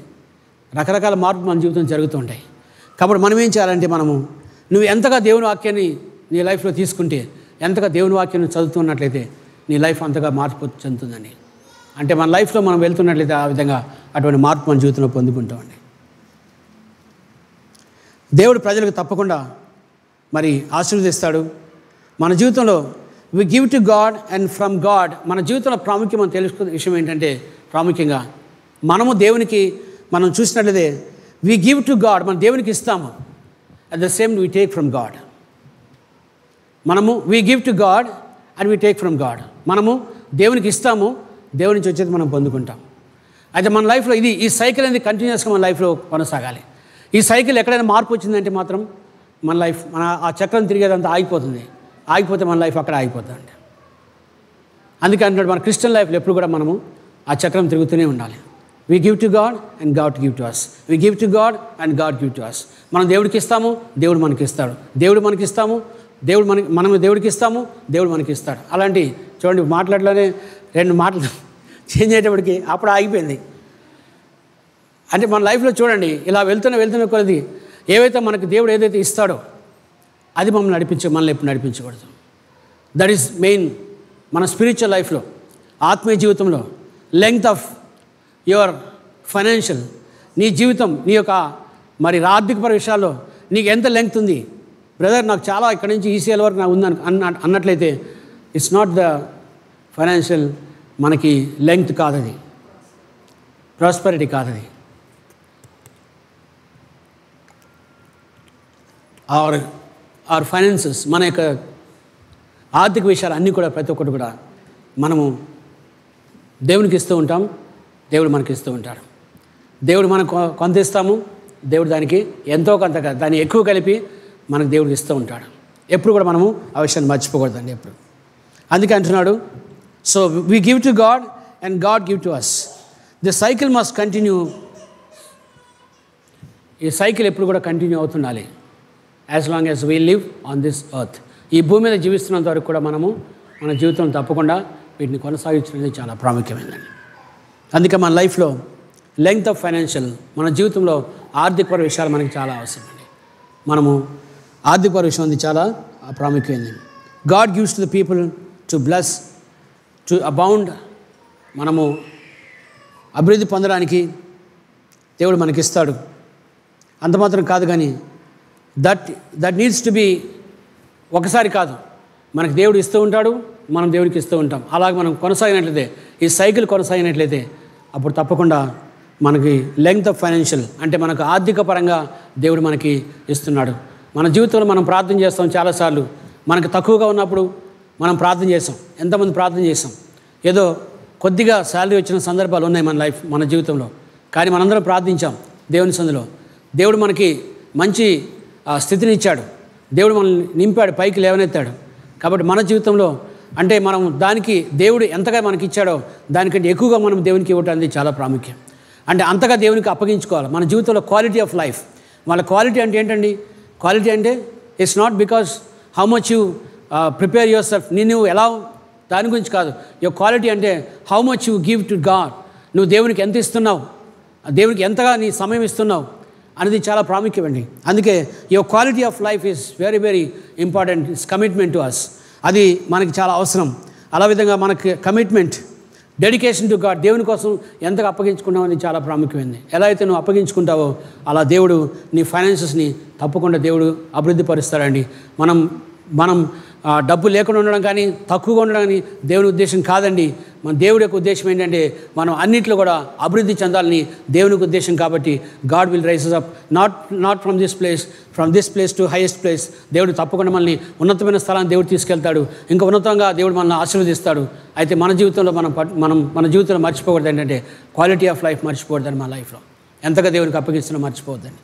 రకరకాల మార్పులు మన జీవితం జరుగుతూ ఉంటాయి. కాబట్టి మనం ఏం చేయాలంటే నువ్వు ఎంతగా దేవుని వాక్యాన్ని నీ లైఫ్లో తీసుకుంటే, ఎంతగా దేవుని వాక్యాన్ని చదువుతున్నట్లయితే నీ లైఫ్ అంతగా మార్పు చెందుతుందండి. అంటే మన లైఫ్లో మనం వెళ్తున్నట్లయితే ఆ విధంగా అటువంటి మార్పు మన జీవితంలో పొందుకుంటామండి. దేవుడు ప్రజలకు తప్పకుండా మరి ఆశీర్వదిస్తాడు. మన జీవితంలో we give to God and from God. మన జీవితంలో ప్రాముఖ్యం మనం తెలుసుకునే విషయం ఏంటంటే, ప్రాముఖ్యంగా మనము దేవునికి మనం చూసినట్లయితే వి గివ్ టు గాడ్, మనం దేవునికి ఇస్తాము. At the same we take from God. మనము we give to God and we take from God. మనము దేవునికి ఇస్తాము, దేవుని నుంచి వచ్చేది మనం పొందుకుంటాం. అయితే మన లైఫ్లో ఈ సైకిల్ అనేది కంటిన్యూస్గా మన లైఫ్లో కొనసాగాలి. ఈ సైకిల్ ఎక్కడైనా మార్పు వచ్చిందంటే మాత్రం మన లైఫ్ ఆ చక్రం తిరిగేదంతా ఆగిపోతుంది. ఆగిపోతే మన లైఫ్ అక్కడ ఆగిపోతుంది. అందుకే అంటున్నాడు, మన క్రిస్టియన్ లైఫ్లో ఎప్పుడు కూడా మనము ఆ చక్రం తిరుగుతూనే ఉండాలి. We give to God and God give to us. We give to God and God give to us. మనం దేవుడికి ఇస్తాము, దేవుడు మనకి ఇస్తాడు. దేవుడు మనకి ఇస్తాము, మనం దేవుడికి ఇస్తాము, దేవుడు మనకి ఇస్తాడు. అలాంటి చూడండి, మాట్లాడలోనే 2 మాటలు చేంజ్ అయ్యేటప్పటికి అప్పుడు ఆగిపోయింది. అంటే మన లైఫ్లో చూడండి, ఇలా వెళ్తున్న కొలది ఏవైతే మనకు దేవుడు ఏదైతే ఇస్తాడో అది మనల్ని ఎప్పుడు నడిపించకూడదు. దట్ ఈస్ మెయిన్ మన స్పిరిచువల్ లైఫ్లో, ఆత్మీయ జీవితంలో. లెంగ్త్ ఆఫ్ యువర్ ఫైనాన్షియల్, నీ జీవితం, నీ యొక్క మరి ఆర్థికపర విషయాల్లో నీకు ఎంత లెంగ్త్ ఉంది. బ్రదర్, నాకు చాలా ఇక్కడి నుంచి ఈసీఎల్ వరకు నాకు ఉంది అన్నట్లయితే ఇట్స్ నాట్ ద ఫైనాన్షియల్, మనకి లెంగ్త్ కాదది, ప్రాస్పరిటీ కాదది. ఆర్ ఫైనాన్సెస్, మన యొక్క ఆర్థిక విషయాలు అన్నీ కూడా ప్రతి ఒక్కటి కూడా మనము దేవునికి ఇస్తూ ఉంటాం, దేవుడు మనకి ఇస్తూ ఉంటాడు. దేవుడు మనకు కొంత ఇస్తాము, దేవుడు దానికి ఎంతో కొంత దాన్ని ఎక్కువ కలిపి మనకు దేవుడికి ఇస్తూ ఉంటాడు. ఎప్పుడు కూడా మనము ఆ విషయాన్ని మర్చిపోకూడదండి ఎప్పుడు. అందుకే అంటున్నాడు, so we give to God and God give to us. The cycle must continue. ఈ సైకిల్ ఎప్పుడు కూడా కంటిన్యూ అవుతుండాలి. As long as we live on this earth. ఈ భూమి మీద జీవిస్తున్నంత వరకు కూడా మనము మన జీవితం తప్పకుండా వీటిని కొనసాగించడం చాలా ప్రాముఖ్యమైనది. అందుకే మన లైఫ్లో లెంగ్త్ ఆఫ్ ఫైనాన్షియల్, మన జీవితంలో ఆర్థికపర విషయాలు మనకి చాలా అవసరం అండి. మనము ఆర్థికపర విషయం అది చాలా ప్రాముఖ్యమైనది. God gives to the people to bless, to abound. మనము అభివృద్ధి పొందడానికి దేవుడు మనకిస్తాడు. అంత మాత్రం కాదు, కానీ దట్ నీడ్స్ టు బి, ఒకసారి కాదు, మనకు దేవుడు ఇస్తూ ఉంటాడు, మనం దేవుడికి ఇస్తూ ఉంటాం. అలాగే మనం కొనసాగినట్లయితే, ఈ సైకిల్ కొనసాగినట్లయితే అప్పుడు తప్పకుండా మనకి లెంగ్త్ ఆఫ్ ఫైనాన్షియల్, అంటే మనకు ఆర్థిక పరంగా దేవుడు మనకి ఇస్తున్నాడు. మన జీవితంలో మనం ప్రార్థన చేస్తాం చాలాసార్లు. మనకు తక్కువగా ఉన్నప్పుడు మనం ప్రార్థన చేస్తాం. ఎంతమంది ప్రార్థన చేస్తాం? ఏదో కొద్దిగా శాలరీ వచ్చిన సందర్భాలు ఉన్నాయి మన జీవితంలో. కానీ మనందరం ప్రార్థించాం దేవుని సందులో. దేవుడు మనకి మంచి స్థితిని ఇచ్చాడు, దేవుడు మనల్ని నింపాడు, పైకి లేవనెత్తాడు. కాబట్టి మన జీవితంలో అంటే మనం దానికి దేవుడు ఎంతగా మనకి ఇచ్చాడో దానికంటే ఎక్కువగా మనం దేవునికి ఇవ్వటానికి చాలా ప్రాముఖ్యం. అంటే అంతగా దేవునికి అప్పగించుకోవాలి. మన జీవితంలో క్వాలిటీ ఆఫ్ లైఫ్, వాళ్ళ క్వాలిటీ అంటే ఏంటండి? క్వాలిటీ అంటే it's not because how much you prepare your self, నువ్వు ఎలా, దాని గురించి కాదు. యువర్ క్వాలిటీ అంటే how much you give to God. నువ్వు దేవునికి ఎంత ఇస్తున్నావు, దేవునికి ఎంతగా నీ సమయం ఇస్తున్నావు అనేది చాలా ప్రాముఖ్యమండి. అందుకే your quality of life is very very important. It's commitment to us. అది మనకి చాలా అవసరం. అలా విధంగా మనకి కమిట్మెంట్, డెడికేషన్ టు గాడ్, దేవుని కోసం ఎంతగా అప్పగించుకున్నావు అనేది చాలా ప్రాముఖ్యమైనది. ఎలా అయితే నువ్వు అప్పగించుకుంటావో అలా దేవుడు నీ ఫైనాన్సెస్ని తప్పకుండా దేవుడు అభివృద్ధి పరుస్తాడండి. మనం డబ్బు లేకుండా ఉండడం కానీ తక్కువగా ఉండడం కానీ దేవుని ఉద్దేశం కాదండి. మన దేవుడి యొక్క ఉద్దేశం ఏంటంటే మనం అన్నింటిలో కూడా అభివృద్ధి చెందాలని దేవునికి ఉద్దేశం. కాబట్టి God will rises up, not from this place to highest place. దేవుడు తప్పకుండా మనల్ని ఉన్నతమైన స్థలాన్ని దేవుడు తీసుకెళ్తాడు. ఇంకా ఉన్నతంగా దేవుడు మనల్ని ఆశీర్వదిస్తాడు. అయితే మన జీవితంలో మన జీవితంలో మర్చిపోకూడదు ఏంటంటే క్వాలిటీ ఆఫ్ లైఫ్ మర్చిపోవద్దని. మన లైఫ్లో ఎంతగా దేవునికి అప్పగిస్తున్నా మర్చిపోవద్దని.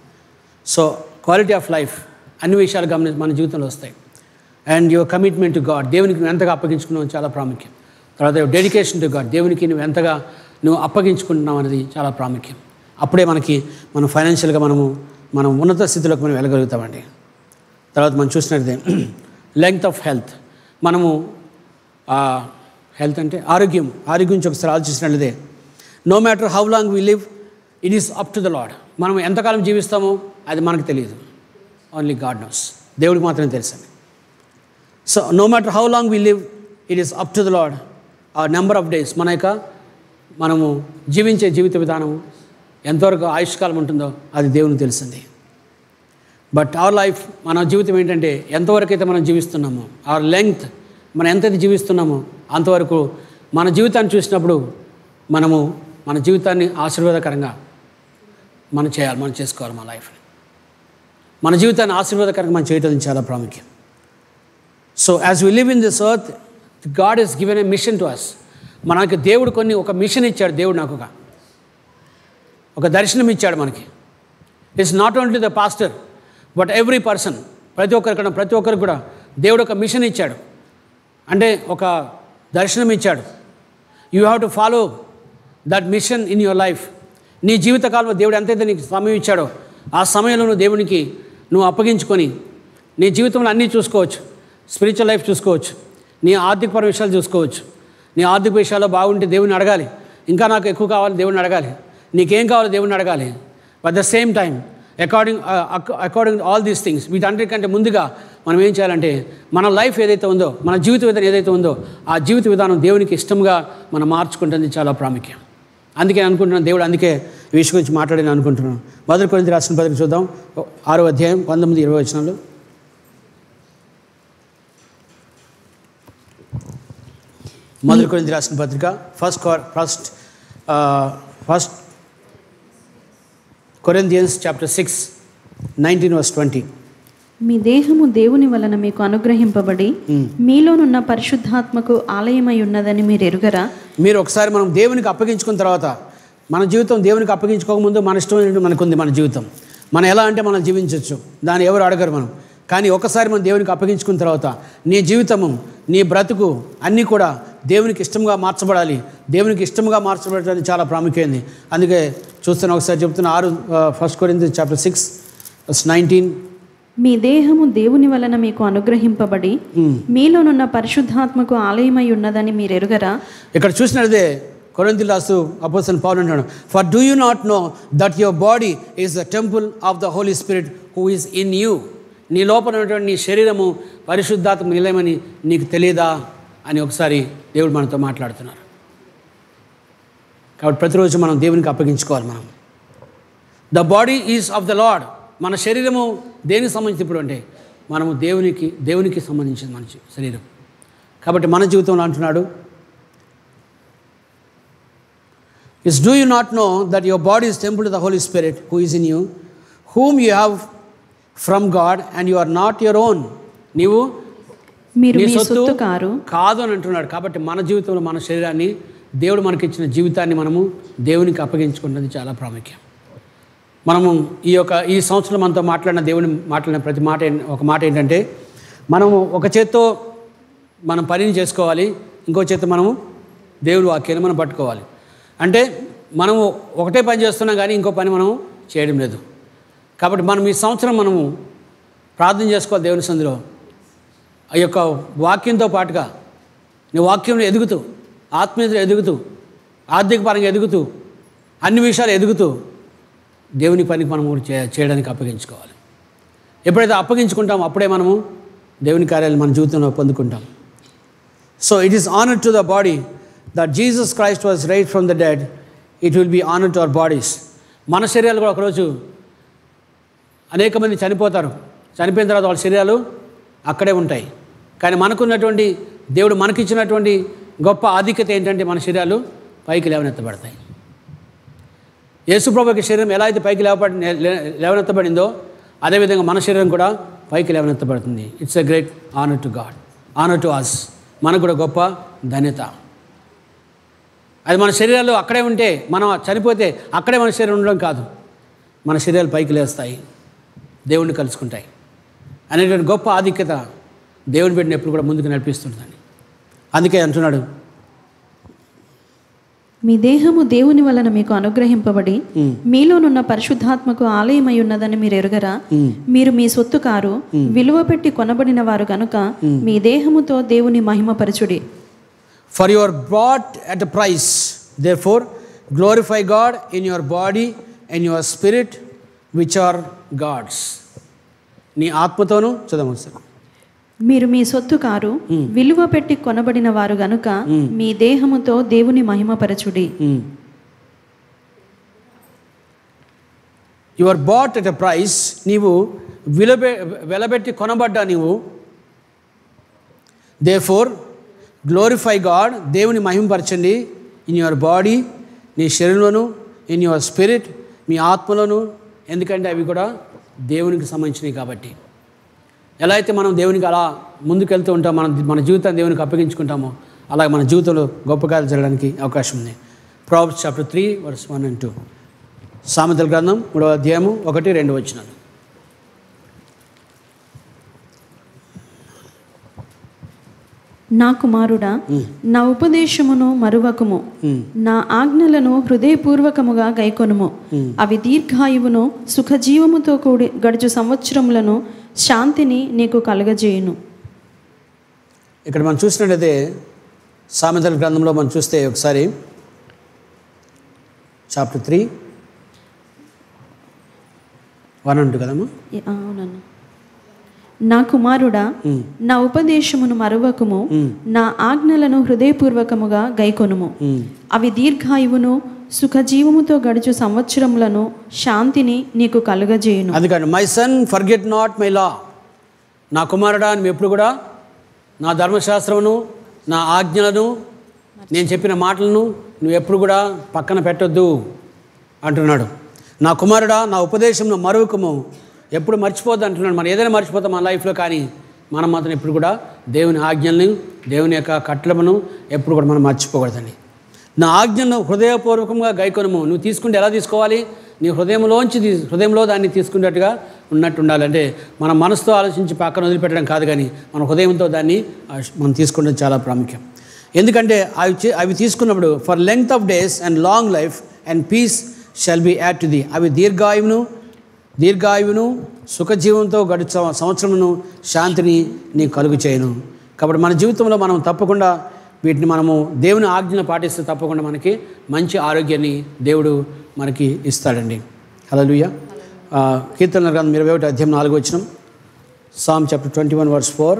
సో క్వాలిటీ ఆఫ్ లైఫ్ అన్ని విషయాలు మన జీవితంలో వస్తాయి. And your commitment to God, దేవునికి నువ్వు ఎంతగా అప్పగించుకున్నావు చాలా ప్రాముఖ్యం. తర్వాత డెడికేషన్ టు గాడ్, దేవునికి నువ్వు ఎంతగా అప్పగించుకుంటున్నావు అనేది చాలా ప్రాముఖ్యం. అప్పుడే మనం ఫైనాన్షియల్గా మనం ఉన్నత స్థితిలోకి మనం వెళ్ళగలుగుతామండి. తర్వాత మనం చూసినట్లయితే లెంగ్త్ ఆఫ్ హెల్త్. మనము హెల్త్ అంటే ఆరోగ్యం గురించి ఒకసారి ఆలోచించినట్లయితే no matter how long we live, it is up to the Lord. మనం ఎంతకాలం జీవిస్తామో అది మనకు తెలియదు, ఓన్లీ గాడ్ నోస్, దేవుడికి మాత్రమే తెలుసండి. So no matter how long we live, it is up to the Lord. ఆ నెంబర్ ఆఫ్ డేస్, మనము జీవించే జీవిత విధానం ఎంతవరకు ఆయుష్కాలం ఉంటుందో అది దేవునికి తెలిసింది. బట్ అవర్ లైఫ్, మన జీవితం ఏంటంటే ఎంతవరకు అయితే మనం జీవిస్తున్నామో, అవర్ లెంగ్త్, మనం ఎంతైతే జీవిస్తున్నామో అంతవరకు మన జీవితాన్ని చూసినప్పుడు మనము మన జీవితాన్ని ఆశీర్వాదకరంగా మనం చేసుకోవాలి. మన లైఫ్ని, మన జీవితాన్ని ఆశీర్వాదకరంగా మనం చేయడం చాలా ప్రాముఖ్యం. So as we live in this earth, God is given a mission to us. మనకి దేవుడు ఒక మిషన్ ఇచ్చాడు. దేవుడు నాకు ఒక దర్శనం ఇచ్చాడు మనకి. It's not only the pastor but every person, ప్రతి ఒక్కరికి కూడా దేవుడు ఒక మిషన్ ఇచ్చాడు, అంటే ఒక దర్శనం ఇచ్చాడు. You have to follow that mission in your life. నీ జీవితకాలంలో దేవుడు ఎంతైతే నీకు సమయం ఇచ్చాడో ఆ సమయంలో నువ్వు దేవునికి అప్పగించుకొని నీ జీవితంలో అన్నీ చూసుకోవచ్చు. స్పిరిచువల్ లైఫ్ చూసుకోవచ్చు, నీ ఆర్థికపర విషయాలు చూసుకోవచ్చు. నీ ఆర్థిక విషయాల్లో బాగుంటే దేవుని అడగాలి, ఇంకా నాకు ఎక్కువ కావాలి దేవుని అడగాలి, నీకేం కావాలో దేవుని అడగాలి. But the same time according all these things, వీటన్నిటికంటే ముందుగా మనం ఏం చేయాలంటే మన లైఫ్ ఏదైతే ఉందో, మన జీవిత విధానం ఏదైతే ఉందో ఆ జీవిత విధానం దేవునికి ఇష్టంగా మనం మార్చుకుంటుంది చాలా ప్రాముఖ్యం. అందుకే అనుకుంటున్నాను, దేవుడు అందుకే ఈ విషయం గురించి మాట్లాడి అనుకుంటున్నాను. 1 కొరింథీయులకు రాసిన పత్రిక చూద్దాం, 6వ అధ్యాయం 19-20 వచనాలు. 1 కొరింథీయులకు రాసిన పత్రిక ఫస్ట్ Corinthians chapter 6, 19 verse 20. మీ దేహము దేవుని వలన మీకు అనుగ్రహింపబడి మీలోనున్న పరిశుద్ధాత్మకు ఆలయమై ఉన్నదని మీరు ఎరుగరా? మీరు ఒకసారి మనం దేవునికి అప్పగించుకున్న తర్వాత, మన జీవితం దేవునికి అప్పగించుకోకముందు మన ఇష్టం మనకుంది. మన జీవితం మనం ఎలా అంటే మనం జీవించవచ్చు, దాన్ని ఎవరు అడగరు మనం. కానీ ఒకసారి మనం దేవునికి అప్పగించుకున్న తర్వాత నీ జీవితము, నీ బ్రతుకు అన్నీ కూడా దేవునికి ఇష్టంగా మార్చబడాలి. దేవునికి ఇష్టంగా మార్చబడటానికి చాలా ప్రాముఖ్యమైంది. అందుకే చూస్తున్నా, ఒకసారి చెప్తున్నా, 1 Corinthians chapter 6 verse 19. మీ దేహము దేవుని వలన మీకు అనుగ్రహింపబడి మీలోనున్న పరిశుద్ధాత్మకు ఆలయమై ఉన్నదని మీరు ఎరుగరా? ఇక్కడ చూసినట్లయితే కొరింథీయులకు రాస్తూ అపోస్తలుడు పౌలు అంటాడు, for do you not know that your body is the temple of the Holy Spirit who is in you. నీ లోపల ఉన్నటువంటి నీ శరీరము పరిశుద్ధాత్మ నిలయమని నీకు తెలియదా అని ఒకసారి దేవుడు మనతో మాట్లాడుతున్నారు. కాబట్టి ప్రతిరోజు మనం దేవునికి అప్పగించుకోవాలి. The body is of the Lord. మన శరీరము దేనికి సంబంధించి ఇప్పుడు అంటే మనము దేవునికి సంబంధించిన మన శరీరం. కాబట్టి మన జీవితంలో అంటున్నాడు, is do you not know that your body is temple to the Holy Spirit who is in you, whom you have from God and you are not your own. నీవు నీ సొత్తు కాదు అని అంటున్నాడు. కాబట్టి మన జీవితంలో మన శరీరాన్ని, దేవుడు మనకిచ్చిన జీవితాన్ని మనము దేవునికి అప్పగించుకున్నది చాలా ప్రాముఖ్యం. మనము ఈ సంవత్సరం మనతో మాట్లాడిన ప్రతి మాట ఒక మాట ఏంటంటే, మనము ఒక చేత్తో మనం పనిని చేసుకోవాలి, ఇంకో చేత్తో మనము దేవుడి వాక్యాన్ని మనం పట్టుకోవాలి. అంటే మనము ఒకటే పని చేస్తున్నాం కానీ ఇంకో పని మనం చేయడం లేదు. కాబట్టి మనం ఈ సంవత్సరం మనము ప్రార్థన చేసుకోవాలి దేవుని సన్నిధిలో. ఆ యొక్క వాక్యంతో పాటుగా నీ వాక్యంలో ఎదుగుతూ, ఆత్మీయతలో ఎదుగుతూ, ఆర్థిక పరంగా ఎదుగుతూ, అన్ని విషయాలు ఎదుగుతూ దేవుని పనికి మనము చేయడానికి అప్పగించుకోవాలి. ఎప్పుడైతే అప్పగించుకుంటామో అప్పుడే మనము దేవుని కార్యాలు మన జీవితంలో పొందుకుంటాం. So it is honour to the body that Jesus Christ was raised from the dead, it will be honour to our bodies. మన శరీరాలు కూడా ఒకరోజు అనేక మంది చనిపోతారు. చనిపోయిన తర్వాత వాళ్ళ శరీరాలు అక్కడే ఉంటాయి. కానీ మనకున్నటువంటి దేవుడు మనకిచ్చినటువంటి గొప్ప ఆధిక్యత ఏంటంటే మన శరీరాలు పైకి లేవనెత్తబడతాయి. యేసుప్రభుకి శరీరం ఎలా అయితే పైకి లేవనెత్తబడిందో అదేవిధంగా మన శరీరం కూడా పైకి లేవనెత్తబడుతుంది. It's a great honour to God, honour to us. మనకు కూడా గొప్ప ధన్యత. అది మన శరీరాలు అక్కడే ఉంటే, మనం చనిపోతే అక్కడే మన శరీరం ఉండడం కాదు, మన శరీరాలు పైకి లేస్తాయి, దేవుణ్ణి కలుసుకుంటాయి అనేటువంటి గొప్ప ఆధిక్యత దేవుని బిడ్డను ఎప్పుడు కూడా ముందుకు నడిపిస్తుంటుంది. అందుకే అంటున్నాడు, మీ దేహము దేవుని వలన మీకు అనుగ్రహింపబడి మీలోనున్న పరిశుద్ధాత్మకు ఆలయమై ఉన్నదని మీరు ఎరుగరా? మీరు మీ సొత్తు కారు, విలువ పెట్టి కొనబడిన వారు కనుక మీ దేహముతో దేవుని మహిమపరచుడి. For you are bought at a price, therefore glorify God in your body and your spirit which are God's. నీ ఆత్మతోను చదవము సార్. మీరు మీ సొత్తు కారు, విలువ పెట్టి కొనబడిన వారు గనుక మీ దేహముతో దేవుని మహిమపరచుడి. You are bought at a price, నీవు వెలబెట్టి కొనబడ్డా నీవు. దేర్ఫోర్ గ్లోరిఫై గాడ్, దేవుని మహిమపరచండి. ఇన్ యువర్ బాడీ, నీ శరీరంలోను, ఇన్ యువర్ స్పిరిట్, మీ ఆత్మలోను. ఎందుకంటే అవి కూడా దేవునికి సంబంధించినవి కాబట్టి. ఎలా అయితే మనం దేవునికి అలా ముందుకెళ్తూ ఉంటాం, మన జీవితాన్ని దేవునికి అప్పగించుకుంటామో అలాగే మన జీవితంలో గొప్ప కార్యాలు జరగడానికి అవకాశం ఉంది. Proverbs chapter 3 verse 1 and 2. సామెతల గ్రంథం 3వ అధ్యాయము 1-2 వచనాలు. నా కుమారుడా, నా ఉపదేశమును మరువకుము, నా ఆజ్ఞలను హృదయపూర్వకముగా గైకొనుము. అవి దీర్ఘాయువును సుఖజీవముతో కూడి గడుచు సంవత్సరములను శాంతిని నీకు కలుగజేయును. ఇక్కడ మనం చూసినట్లయితే సామెతల గ్రంథంలో మనం చూస్తే ఒకసారి చాప్టర్ 3 1 and 2 కదమ్మా. అవునన్నా. నా కుమారుడా, నా ఉపదేశమును మరువకుము, నా ఆజ్ఞలను హృదయపూర్వకముగా గైకొనుము. అవి దీర్ఘాయువును సుఖజీవముతో గడుచు సంవత్సరములను శాంతిని నీకు కలుగజేయును. అందుకని my son forget not my law, నా కుమారుడా నువ్వు ఎప్పుడు కూడా నా ధర్మశాస్త్రమును, నా ఆజ్ఞలను, నేను చెప్పిన మాటలను నువ్వు ఎప్పుడు కూడా పక్కన పెట్టొద్దు అంటున్నాడు. నా కుమారుడా నా ఉపదేశంను మరువకము, ఎప్పుడు మర్చిపోద్దు అంటున్నాడు. మనం ఏదైనా మర్చిపోతాం మన లైఫ్లో, కానీ మనం మాత్రం ఎప్పుడు కూడా దేవుని ఆజ్ఞల్ని, దేవుని యొక్క కట్టలను ఎప్పుడు కూడా మనం మర్చిపోకూడదండి. నా ఆజ్ఞను హృదయపూర్వకంగా గైకొనుము. నువ్వు తీసుకుంటే ఎలా తీసుకోవాలి? నీ హృదయంలో దాన్ని తీసుకునేట్టుగా ఉన్నట్టు ఉండాలి. అంటే మన మనసుతో ఆలోచించి పక్కన వదిలిపెట్టడం కాదు, కానీ మన హృదయంతో దాన్ని మనం తీసుకుంటే చాలా ప్రాముఖ్యం. ఎందుకంటే అవి తీసుకున్నప్పుడు for length of days and long life and peace shall be add to thee, అవి దీర్ఘాయువును సుఖజీవంతో గడిచే సంవత్సరమును శాంతిని నీకు కలుగు చేయను. కాబట్టి మన జీవితంలో మనం తప్పకుండా వీటిని మనము దేవుని ఆజ్ఞను పాటిస్తే తప్పకుండా మనకి మంచి ఆరోగ్యాన్ని దేవుడు మనకి ఇస్తాడండి. హల్లెలూయా. కీర్తనల గ్రంథం 21 అధ్యాయం 4 వచనం. Psalm chapter 21 verse 4.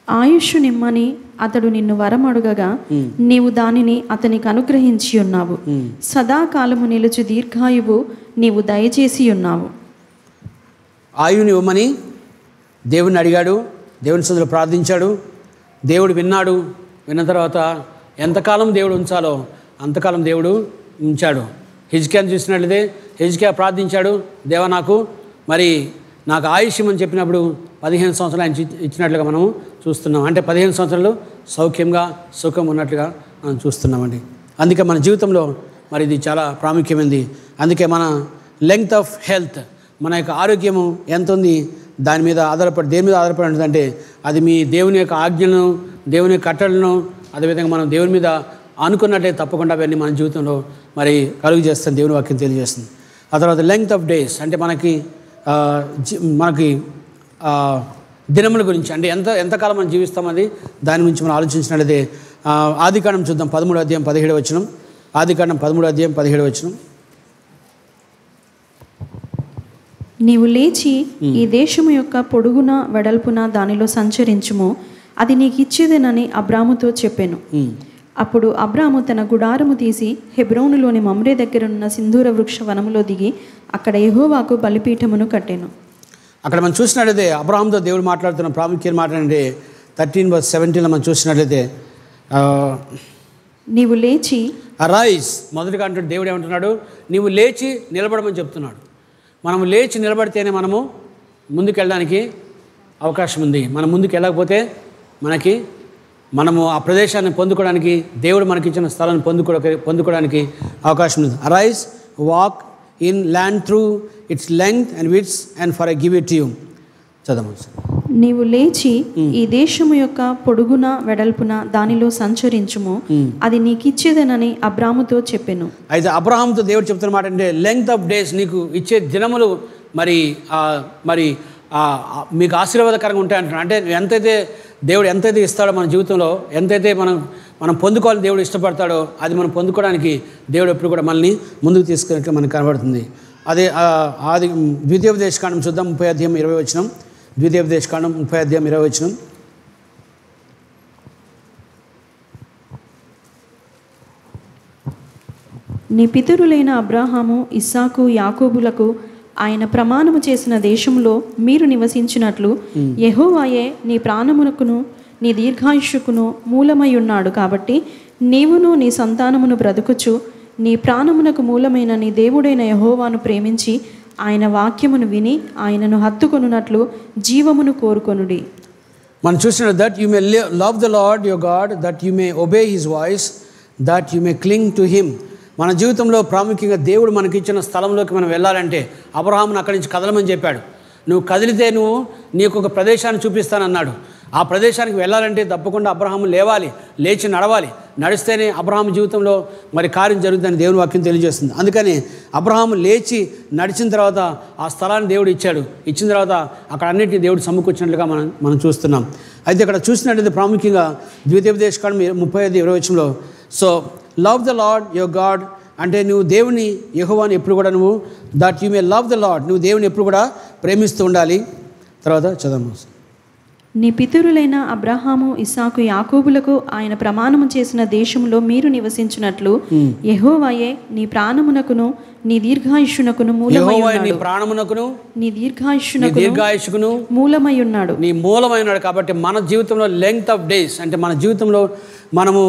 ఆయుష్షు నిమ్మని అతడు నిన్ను వరమడుగగా నీవు దానిని అతనికి అనుగ్రహించి ఉన్నావు. సదాకాలము నిలుచు దీర్ఘాయువు నీవు దయచేసి ఉన్నావు. ఆయువుని ఇవ్వమని దేవుని అడిగాడు, దేవుని సన్నిధిలో ప్రార్థించాడు. దేవుడు విన్నాడు. విన్న తర్వాత ఎంతకాలం దేవుడు ఉంచాలో అంతకాలం దేవుడు ఉంచాడు. హిజ్కియాను చూసినట్లయితే హిజ్కియా ప్రార్థించాడు, దేవా నాకు ఆయుష్యం అని చెప్పినప్పుడు 15 సంవత్సరాలు ఆయన ఇచ్చినట్లుగా మనము చూస్తున్నాం. అంటే 15 సంవత్సరాలు సౌఖ్యంగా సుఖం ఉన్నట్లుగా మనం చూస్తున్నామండి. అందుకే మన జీవితంలో ఇది చాలా ప్రాముఖ్యమైనది. అందుకే మన లెంగ్త్ ఆఫ్ హెల్త్, మన యొక్క ఆరోగ్యము ఎంత ఉంది దేని మీద ఆధారపడి ఉంటుందంటే అది మీ దేవుని యొక్క ఆజ్ఞలను, దేవుని యొక్క కట్టడలను, అదేవిధంగా మనం దేవుని మీద అనుకున్నట్లయితే తప్పకుండా అవన్నీ మన జీవితంలో కలుగు చేస్తుంది, దేవుని వాక్యం తెలియజేస్తుంది. ఆ తర్వాత లెంగ్త్ ఆఫ్ డేస్ అంటే మనకి దినముల గురించి, అంటే ఎంతకాలం మనం జీవిస్తామది దాని గురించి మనం ఆలోచించినట్లయితే ఆదికాండం చూద్దాం 13వ అధ్యాయం 17వ వచనం. ఆదికాండం 13వ అధ్యాయం 17వ వచనం. నీవు లేచి ఈ దేశము యొక్క పొడుగున వెడల్పున దానిలో సంచరించుము, అది నీకు ఇచ్చేదేనని అబ్రాముతో చెప్పాను. అప్పుడు అబ్రాము తన గుడారము తీసి హెబ్రోనులోని మమ్రే దగ్గరున్న సింధూర వృక్ష వనములో దిగి అక్కడ యెహోవాకు బలిపీఠమును కట్టెను. అక్కడ మనం చూసినట్లయితే అబ్రాహాముతో దేవుడు మాట్లాడుతున్న ప్రాముఖ్యత మాట్లాడంటే 13:17 మనం చూసినట్లయితే నీవు లేచి అరైజ్ మొదటిగా అంటున్నాడు. దేవుడు ఏమంటున్నాడు? నీవు లేచి నిలబడమని చెప్తున్నాడు. మనము లేచి నిలబడితేనే మనము ముందుకెళ్ళడానికి అవకాశం ఉంది. మనం ముందుకు వెళ్ళకపోతే మనము ఆ ప్రదేశాన్ని పొందుకోవడానికి, దేవుడు మనకిచ్చిన స్థలాన్ని పొందుకోవడానికి అవకాశం ఉంది. Arise, walk in land through it's length and width and for I give it to you. చదవండి. నీవు లేచి ఈ దేశము యొక్క పొడుగున వెడల్పున దానిలో సంచరించుము, అది నీకిచ్చేదనని అబ్రాముతో చెప్పెను. అయితే అబ్రహాముతో దేవుడు చెప్తున్నమాట అంటే లెంగ్త్ ఆఫ్ డేస్, నీకు ఇచ్చే దినములు మరి మీకు ఆశీర్వాదకరంగా ఉంటాయంటున్నాడు. అంటే దేవుడు ఎంతైతే ఇస్తాడో మన జీవితంలో, ఎంతైతే మనం పొందుకోవాలని దేవుడు ఇష్టపడతాడో అది మనం పొందుకోవడానికి దేవుడు ఎప్పుడు కూడా మనల్ని ముందుకు తీసుకున్నట్లు మనకు కనబడుతుంది. అదే ఆది ద్వితీయోపదేశకాండం చూద్దాం, 30:20. ద్వితీయోపదేశకాండం 30:20. నీ పితరులైన అబ్రాహాము, ఇస్సాకు, యాకోబులకు ఆయన ప్రమాణము చేసిన దేశంలో మీరు నివసించినట్లు యెహోవాయే నీ ప్రాణమునకును నీ దీర్ఘాయుష్కును మూలమై ఉన్నాడు. కాబట్టి నీవును నీ సంతానమును బ్రతుకుచు నీ ప్రాణమునకు మూలమైన నీ దేవుడైన యెహోవాను ప్రేమించి ఆయన వాక్యమును విని ఆయనను హత్తుకొనున్నట్లు జీవమును కోరుకొనుడి. మనం చూసిన that you May love the Lord your God, that you May obey his voice, that you may cling to him. మన జీవితంలో ప్రాముఖ్యంగా దేవుడు మనకిచ్చిన స్థలంలోకి మనం వెళ్ళాలంటే అబ్రహామును అక్కడి నుంచి కదలమని చెప్పాడు. నువ్వు కదిలితే నీకు ఒక ప్రదేశాన్ని చూపిస్తానన్నాడు. ఆ ప్రదేశానికి వెళ్ళాలంటే తప్పకుండా అబ్రహాము లేచి నడవాలి. నడిస్తేనే అబ్రహాము జీవితంలో మరి కార్యం జరుగుతుందని దేవుని వాక్యం తెలియజేస్తుంది. అందుకని అబ్రహాము లేచి నడిచిన తర్వాత ఆ స్థలాన్ని దేవుడు ఇచ్చాడు. ఇచ్చిన తర్వాత అక్కడ అన్నింటినీ దేవుడు సమకూర్చినట్లుగా మనం చూస్తున్నాం. అయితే ఇక్కడ చూసినట్లయితే ప్రాముఖ్యంగా ద్వితీయోపదేశకాండం 35:20 so love the Lord your God అంటే నువ్వు దేవుని యెహోవాని ఎప్పుడు కూడా that you May love the lord, నువ్వు దేవుని ఎప్పుడు కూడా ప్రేమిస్తూ ఉండాలి. తర్వాత చదవము. నీ పితరులైన అబ్రహాము, ఇస్సాకు, యాకోబులకు ఆయన ప్రమాణము చేసిన దేశంలో మీరు నివసించినట్లు యెహోవాయే నీ ప్రాణమునకును నీ దీర్ఘాయుష్కును మూలమై ఉన్నాడు. నీ దీర్ఘాయుష్కును మూలమై ఉన్నాడు. నీ మూలమై ఉన్నాడు. కాబట్టి మన జీవితంలో లెంగ్త్ ఆఫ్ డేస్ అంటే మన జీవితంలో మనము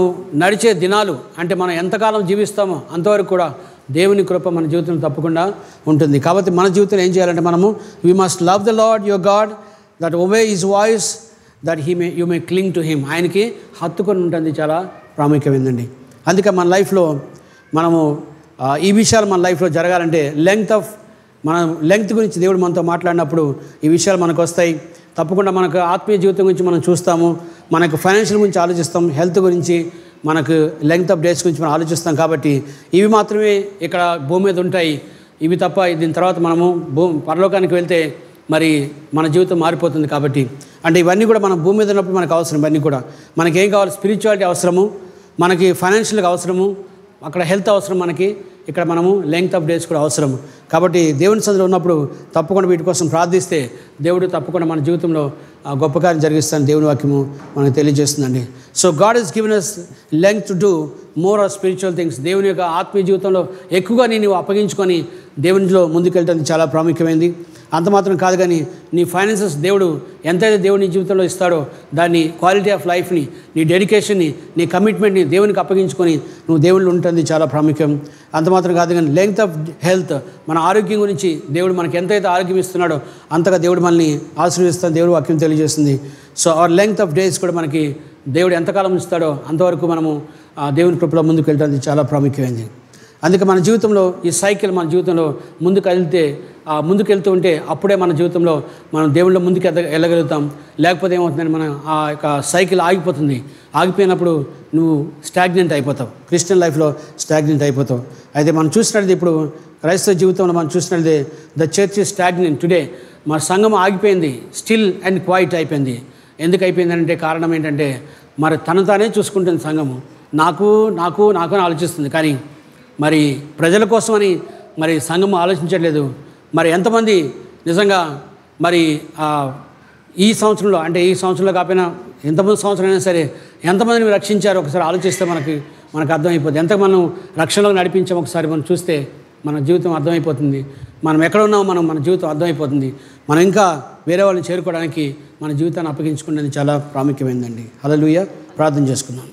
నడిచే దినాలు అంటే మనం ఎంతకాలం జీవిస్తామో అంతవరకు కూడా దేవుని కృప మన జీవితంలో తప్పకుండా ఉంటుంది. కాబట్టి మన జీవితంలో ఏం చేయాలంటే మనము we must love the Lord your God, that obey his voice, that you may cling to him. ఆయనకి హత్తుకొని ఉంటుంది చాలా ప్రాముఖ్యమైందండి. అందుకే మన లైఫ్లో మనము ఈ విషయాలు మన లైఫ్లో జరగాలంటే లెంగ్త్ గురించి దేవుడు మనతో మాట్లాడినప్పుడు ఈ విషయాలు మనకు వస్తాయి. తప్పకుండా మనకు ఆత్మీయ జీవితం గురించి మనం చూస్తాము, మనకు ఫైనాన్షియల్ గురించి ఆలోచిస్తాం, హెల్త్ గురించి, మనకు లెంగ్త్ ఆఫ్ డేస్ గురించి మనం ఆలోచిస్తాం. కాబట్టి ఇవి మాత్రమే ఇక్కడ భూమి మీద ఉంటాయి. ఇవి తప్ప దీని తర్వాత మనము పరలోకానికి వెళ్తే మరి మన జీవితం మారిపోతుంది. కాబట్టి అంటే ఇవన్నీ కూడా మన భూమి మీద ఉన్నప్పుడు మనకు అవసరం. ఇవన్నీ కూడా మనకేం కావాలి? స్పిరిచువాలిటీ అవసరము, మనకి ఫైనాన్షియల్గా అవసరము, అక్కడ హెల్త్ అవసరం, మనకి ఇక్కడ మనము లెంగ్త్ ఆఫ్ డేస్ కూడా అవసరం. కాబట్టి దేవుని సన్నిధిలో ఉన్నప్పుడు తప్పకుండా వీటి కోసం ప్రార్థిస్తే దేవుడు తప్పకుండా మన జీవితంలో గొప్ప కార్యం జరిగిస్తానని దేవుని వాక్యము మనకు తెలియజేస్తుందండి. So God is given us length to do more of spiritual things. దేవుని యొక్క ఆత్మీయ జీవితంలో ఎక్కువగా నీవు అప్పగించుకొని దేవునిలో ముందుకెళ్ళడానికి చాలా ప్రాముఖ్యమైంది. అంత మాత్రం కాదు, కానీ నీ ఫైనాన్సెస్ దేవుడు ఎంతైతే దేవుడు నీ జీవితంలో ఇస్తాడో దాన్ని క్వాలిటీ ఆఫ్ లైఫ్ని, నీ డెడికేషన్ని, నీ కమిట్మెంట్ని దేవునికి అప్పగించుకొని నువ్వు దేవుళ్ళు ఉంటుంది చాలా ప్రాముఖ్యం. అంత మాత్రం కాదు, కానీ లెంగ్త్ ఆఫ్ హెల్త్, మన ఆరోగ్యం గురించి దేవుడు మనకి ఎంతైతే ఆరోగ్యం ఇస్తున్నాడో అంతగా దేవుడు మనల్ని ఆశీర్వదిస్తాను దేవుడు వాక్యం తెలియజేస్తుంది. So our length of days కూడా మనకి దేవుడు ఎంతకాలం ఇస్తాడో అంతవరకు మనము దేవుని కృపలో ముందుకు వెళ్ళడానికి చాలా ప్రాముఖ్యమైనది. అందుకే మన జీవితంలో ఈ సైకిల్ మన జీవితంలో ముందుకెళ్తూ ఉంటే అప్పుడే మన జీవితంలో మనం దేవుళ్ళ ముందుకు వెళ్ళగలుగుతాం. లేకపోతే ఏమవుతుందని మన ఆ యొక్క సైకిల్ ఆగిపోతుంది. ఆగిపోయినప్పుడు నువ్వు స్టాగ్నెంట్ అయిపోతావు, క్రిస్టియన్ లైఫ్లో స్టాగ్నెంట్ అయిపోతావు. అయితే మనం చూసినట్లయితే ఇప్పుడు క్రైస్తవ జీవితంలో మనం చూసినట్లయితే the church is stagnant today. మన సంఘం ఆగిపోయింది, స్టిల్ అండ్ క్వైట్ అయిపోయింది. ఎందుకు అయిపోయిందంటే కారణం ఏంటంటే మరి తానే చూసుకుంటుంది సంఘము. నాకు నాకు నాకు అని ఆలోచిస్తుంది, కానీ మరి ప్రజల కోసమని మరి సంఘం ఆలోచించట్లేదు. మరి ఎంతమంది నిజంగా మరి ఈ సంవత్సరంలో అంటే ఈ సంవత్సరంలో కాకపోయినా ఎంతమంది సంవత్సరం అయినా సరే ఎంతమందిని రక్షించారో ఒకసారి ఆలోచిస్తే మనకు అర్థమైపోతుంది. ఎంత మనం రక్షణలోకి నడిపించాం ఒకసారి మనం చూస్తే మన జీవితం అర్థమైపోతుంది. మనం ఎక్కడ ఉన్నామో మన జీవితం అర్థమైపోతుంది. మనం ఇంకా వేరే వాళ్ళని చేరుకోవడానికి మన జీవితాన్ని అప్పగించుకునేది చాలా ప్రాముఖ్యమైందండి. హల్లెలూయా. ప్రార్థన చేసుకుందాం.